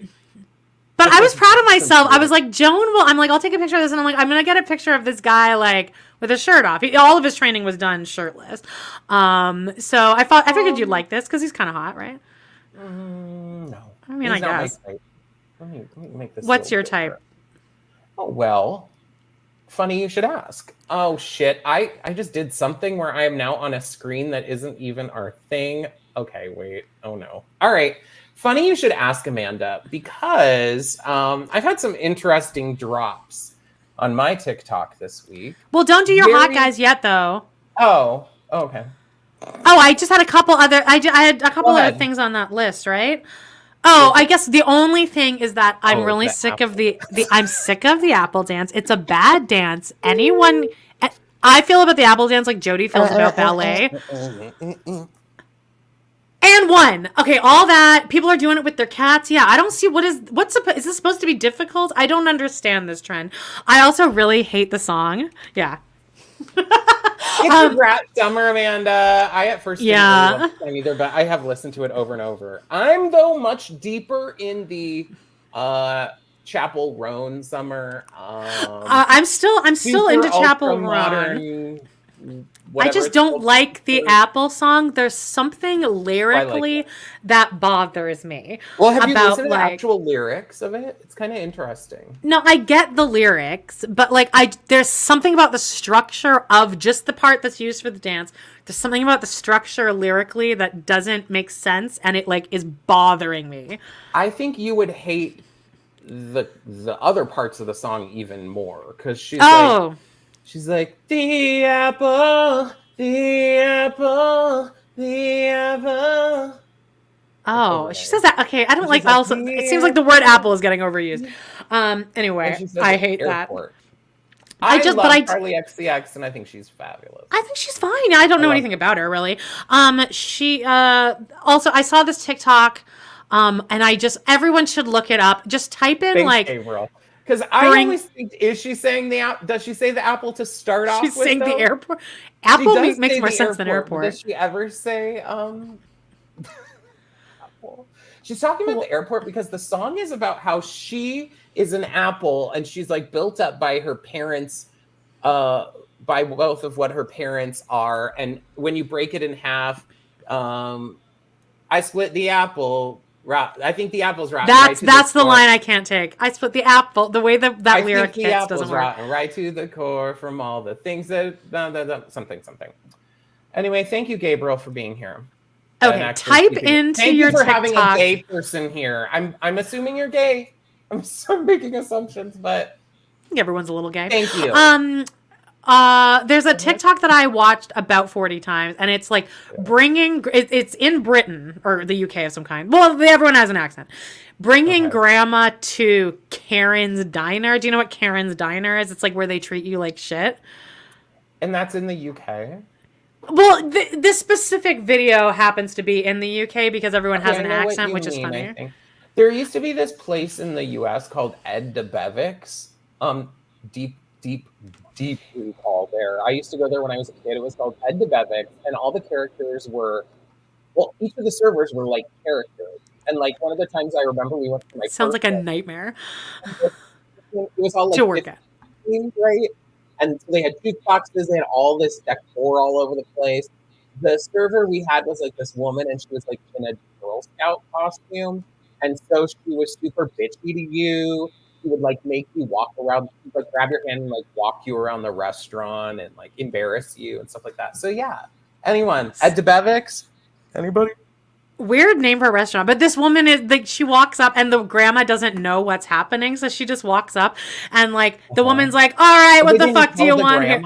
But I was proud of myself. I was Joan I'll take a picture of this, and I'm going to get a picture of this guy, with his shirt off. All of his training was done shirtless. So I figured you'd like this, because he's kind of hot, right? No. I mean, I guess. Let me make this. What's your type? Oh, well, funny you should ask. Oh, shit. I just did something where I am now on a screen that isn't even our thing. Okay, wait. Oh, no. All right. Funny you should ask, Amanda, because I've had some interesting drops on my TikTok this week. Well, don't do your hot guys yet, though. Oh, okay. Oh, I just had a couple other. I had a couple other things on that list, right? Oh, I guess the only thing is that I'm really sick of I'm sick of the apple dance. It's a bad dance. I feel about the apple dance like Jody feels about ballet. And one. Okay, all that. People are doing it with their cats. Yeah, I don't see is this supposed to be difficult? I don't understand this trend. I also really hate the song. Yeah. It's a rat summer, Amanda. I at first didn't really love the song either, but I have listened to it over and over. I'm though much deeper in the Chapel Roan summer. I'm still into Chapel Roan. whatever. I just it's don't called. like the Apple song. There's something lyrically it. that bothers me. Well, have you about, listened to the like, actual lyrics of it? It's kind of interesting. No, I get the lyrics, but like there's something about the structure of just the part that's used for the dance. There's something about the structure lyrically that doesn't make sense, and it like is bothering me. I think you would hate the other parts of the song even more because she's like the apple, the apple, the apple. Oh, she says that. Okay, I don't like. like, Also, it seems like the word apple is getting overused. Anyway, I hate that. I love Charlie XCX, and I think she's fabulous. I think she's fine. I don't know anything about her really. She also, I saw this TikTok, and everyone should look it up. Just type in Gabriel. Because I always think, does she say the apple to start off with? She's saying the airport. Apple makes more sense than airport. Does she ever say apple? She's talking about the airport because the song is about how she is an apple and she's like built up by her parents, by both of what her parents are. And when you break it in half, I split the apple. I think the apple's rotten. That's the line I can't take. I split the apple. The way that lyric hits doesn't work. Rotten, right to the core from all the things that something. Anyway, thank you, Gabriel, for being here. Okay, type into your TikTok. Thank you for having a gay person here. I'm assuming you're gay. I'm making assumptions, but I think everyone's a little gay. Thank you. There's a TikTok that I watched about 40 times, and it's like it's in Britain or the UK of some kind. Well, everyone has an accent. Bringing grandma to Karen's Diner. Do you know what Karen's Diner is? It's like where they treat you like shit. And that's in the UK? Well, this specific video happens to be in the UK because everyone has an accent, which is funny. There used to be this place in the US called Ed DeBevick's. Deep recall there. I used to go there when I was a kid. It was called Ed DeBevick's, and all the characters were, each of the servers were like characters. And like one of the times I remember we went to my sounds like a nightmare. It was all like to work at, right? And so they had jukeboxes. They had all this decor all over the place. The server we had was like this woman, and she was like in a Girl Scout costume, and so she was super bitchy to you. She would like make you walk around, like grab your hand and like walk you around the restaurant and like embarrass you and stuff like that. So yeah, anyone at DeBevick's? Anybody? Weird name for a restaurant, but this woman is like, she walks up and the grandma doesn't know what's happening, so she just walks up and like the woman's like, "All right, what the fuck do you want here?"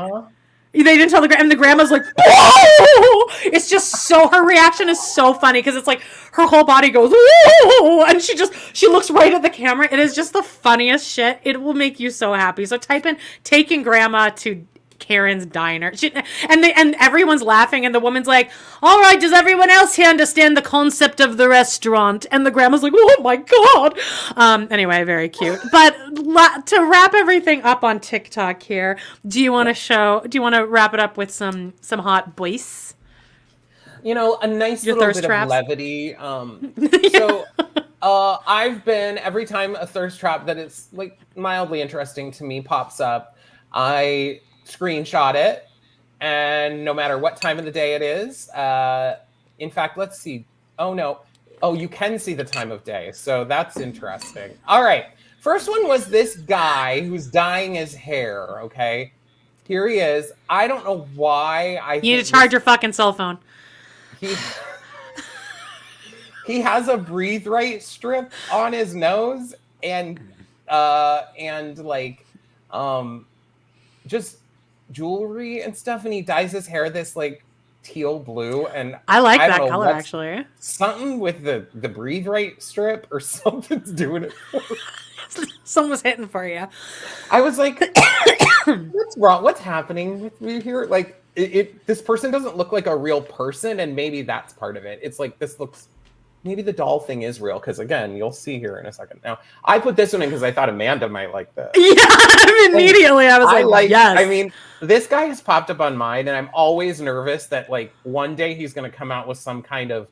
They didn't tell the grandma, and the grandma's like, "Whoa!" It's just so, her reaction is so funny because it's like her whole body goes, "Whoa!" And she looks right at the camera. It is just the funniest shit. It will make you so happy. So type in "taking grandma to Karen's Diner," and everyone's laughing, and the woman's like, "All right, does everyone else here understand the concept of the restaurant?" And the grandma's like, "Oh my god!" Anyway, very cute. But to wrap everything up on TikTok here, do you want to wrap it up with some hot boys? You know, a nice little bit of levity. So I've been, every time a thirst trap that is like mildly interesting to me pops up, I screenshot it, and no matter what time of the day it is, in fact, let's see. Oh no. Oh, you can see the time of day, so that's interesting. All right, first one was this guy who's dyeing his hair. Okay, here he is. I don't know why you need to charge your fucking cell phone. He has a breathe right strip on his nose, and like just jewelry and stuff, and he dyes his hair this like teal blue, and I like that color actually. Something with the breathe right strip or something's doing it for me. Someone's hitting for you. I was like, what's wrong? What's happening with me here? Like this person doesn't look like a real person, and maybe that's part of it. It's like this looks, maybe the doll thing is real, because again, you'll see here in a second. Now, I put this one in because I thought Amanda might like this. Yeah, immediately I was like, yes. I mean, this guy has popped up on mine, and I'm always nervous that like one day he's going to come out with some kind of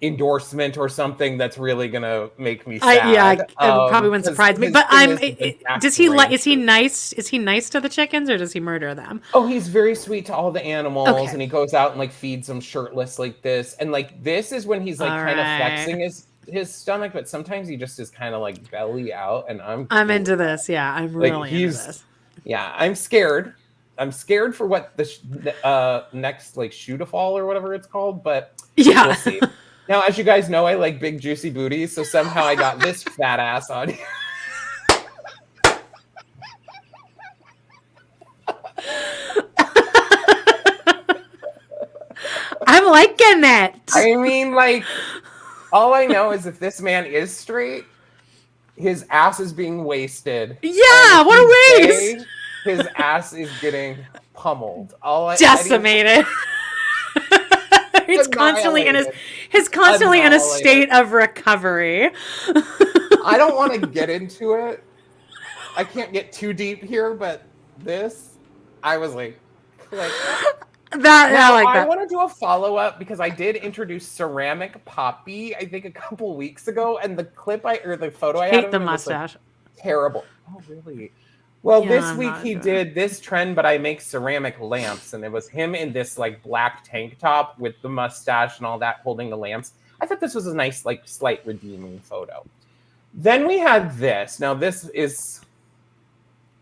endorsement or something that's really gonna make me sad. It probably wouldn't surprise me. But does he like? Is he nice? Is he nice to the chickens, or does he murder them? Oh, he's very sweet to all the animals, Okay. and he goes out and like feeds them shirtless like this. And like this is when he's like kind of flexing his stomach, but sometimes he just is kind of like belly out. And I'm into this. Yeah, I'm really into this. Yeah, I'm scared. I'm scared for what the next like shoot-a-fall or whatever it's called, but yeah, we'll see. Now, as you guys know, I like big juicy booties, so somehow I got this fat ass on here. I'm liking it. I mean, like, all I know is if this man is straight, his ass is being wasted. Yeah, what a waste! His ass is getting pummeled. Decimated. He's constantly in a state of recovery. I don't want to get into it. I can't get too deep here, but this, I was like that. Now, I like that. I want to do a follow-up because I did introduce Ceramic Poppy, I think a couple weeks ago, and the photo I had of the him mustache. Was, like, terrible. Oh, really? Well, this week he did this trend, but I make ceramic lamps, and it was him in this like black tank top with the mustache and all that, holding the lamps. I thought this was a nice, like, slight redeeming photo. Then we had this. Now this is,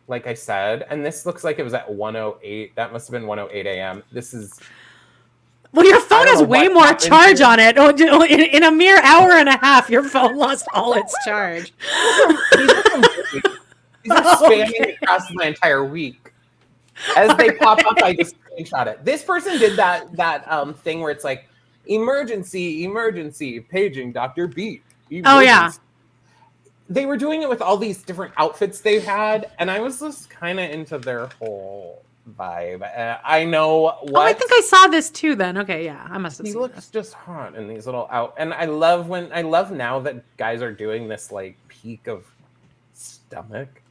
like I said, and this looks like it was at 1:08. That must have been 1:08 a.m. This is. Well, your phone has way more charge on it. In a mere hour and a half, your phone lost all its charge. These are spamming across my entire week. As they pop up, I just screenshot it. This person did that thing where it's like, emergency, paging Dr. Beat. Emergency. Oh, yeah. They were doing it with all these different outfits they had, and I was just kind of into their whole vibe. I know what. Oh, I think I saw this too then. Okay, yeah. I must have seen He looks just hot in these little and I love now that guys are doing this like peak of stomach.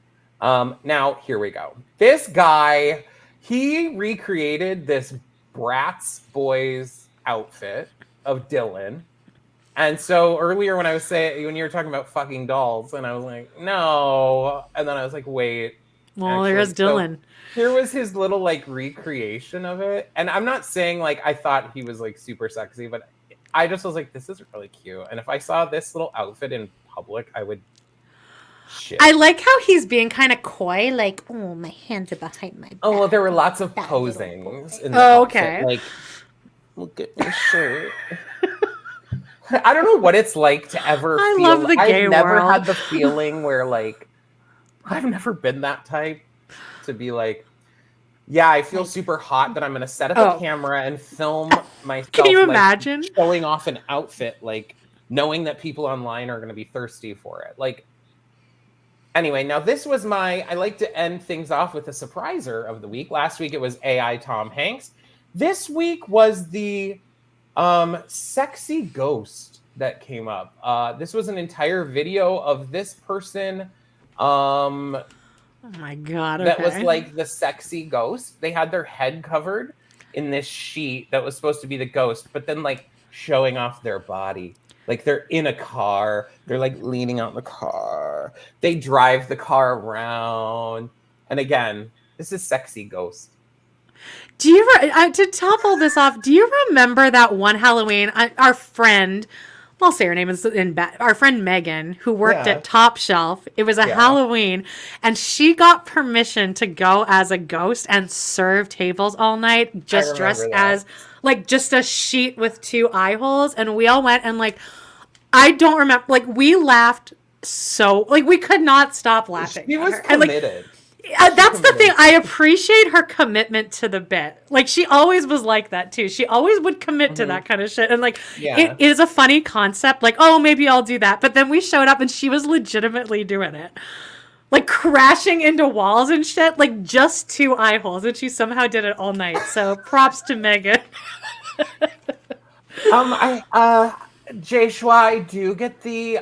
Now here we go. This guy, he recreated this Bratz Boys outfit of Dylan. And so earlier when you were talking about fucking dolls, and I was like, no. And then I was like, wait. Well, there's Dylan. So here was his little like recreation of it. And I'm not saying like I thought he was like super sexy, but I just was like, this is really cute. And if I saw this little outfit in public, I would shit. I like how he's being kind of coy, like, oh, my hands are behind my back. Oh, well, there were lots of posings in the outfit. Okay. Like, look at my shirt. I don't know what it's like to ever I feel. love the gay I've never world. had the feeling where, like, I've never been that type to be like, yeah, I feel super hot that I'm going to set up a camera and film myself. Can you like, imagine? Showing off an outfit, like, knowing that people online are going to be thirsty for it. Like, anyway, now this was I like to end things off with a surpriser of the week. Last week it was AI Tom Hanks. This week was the sexy ghost that came up. This was an entire video of this person. Oh my God. Okay. That was like the sexy ghost. They had their head covered in this sheet that was supposed to be the ghost, but then like showing off their body. Like they're in a car. They're like leaning out the car. They drive the car around. And again, this is sexy ghost. Do you to top all this off? Do you remember that one Halloween? Our friend, I'll say her name is our friend Megan, who worked at Top Shelf. It was a Halloween, and she got permission to go as a ghost and serve tables all night, just dressed as like just a sheet with 2 eye holes. And we all went and like, I don't remember, like we laughed so like we could not stop laughing. She was committed. That's the thing. I appreciate her commitment to the bit. Like she always was like that too. She always would commit to that kind of shit. And like it is a funny concept. Like, oh, maybe I'll do that. But then we showed up and she was legitimately doing it. Like crashing into walls and shit. Like just 2 eye holes. And she somehow did it all night. So props to Megan. Jay Schwa, I do get the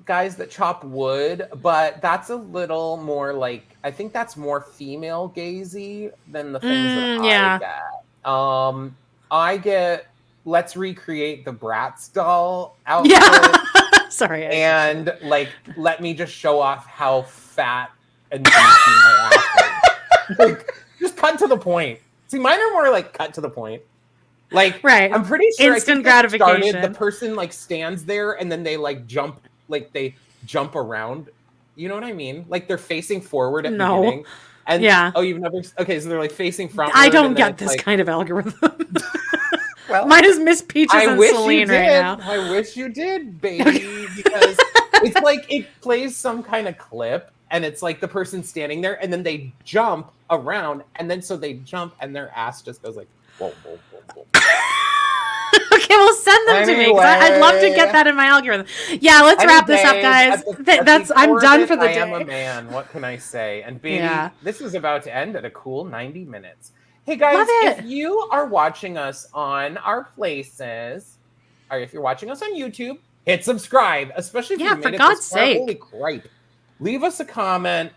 guys that chop wood, but that's a little more like, I think that's more female gazy than the things that I get. I get let's recreate the Bratz doll outfit. Yeah. Sorry. And like, let me just show off how fat and juicy my ass is. Like, just cut to the point. See, mine are more like cut to the point. Like, right. I'm pretty sure instant gratification. The person like stands there and then they like jump around. You know what I mean? Like they're facing forward at the beginning. And oh, you've never okay, so they're like facing front. I don't get this kind of algorithm. Well, mine is Miss Peaches and Celine right now. I wish you did, baby, because it's like it plays some kind of clip and it's like the person standing there and then they jump around and then so they jump and their ass just goes like whoa, whoa, whoa, whoa. Okay, well, send them to me because I'd love to get that in my algorithm. Yeah, let's wrap this up, guys. I'm done for the day. I am a man. What can I say? And baby, this is about to end at a cool 90 minutes. Hey guys, if you are watching us on our places, or if you're watching us on YouTube, hit subscribe. Especially if you made it this far. Holy cripe! Leave us a comment.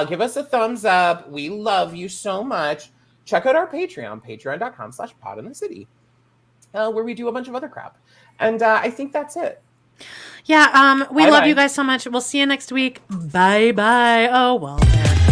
Give us a thumbs up. We love you so much. Check out our Patreon, patreon.com/podinthecity. Where we do a bunch of other crap. And I think that's it. Yeah, we love you guys so much. We'll see you next week. Bye-bye. Oh, well, there.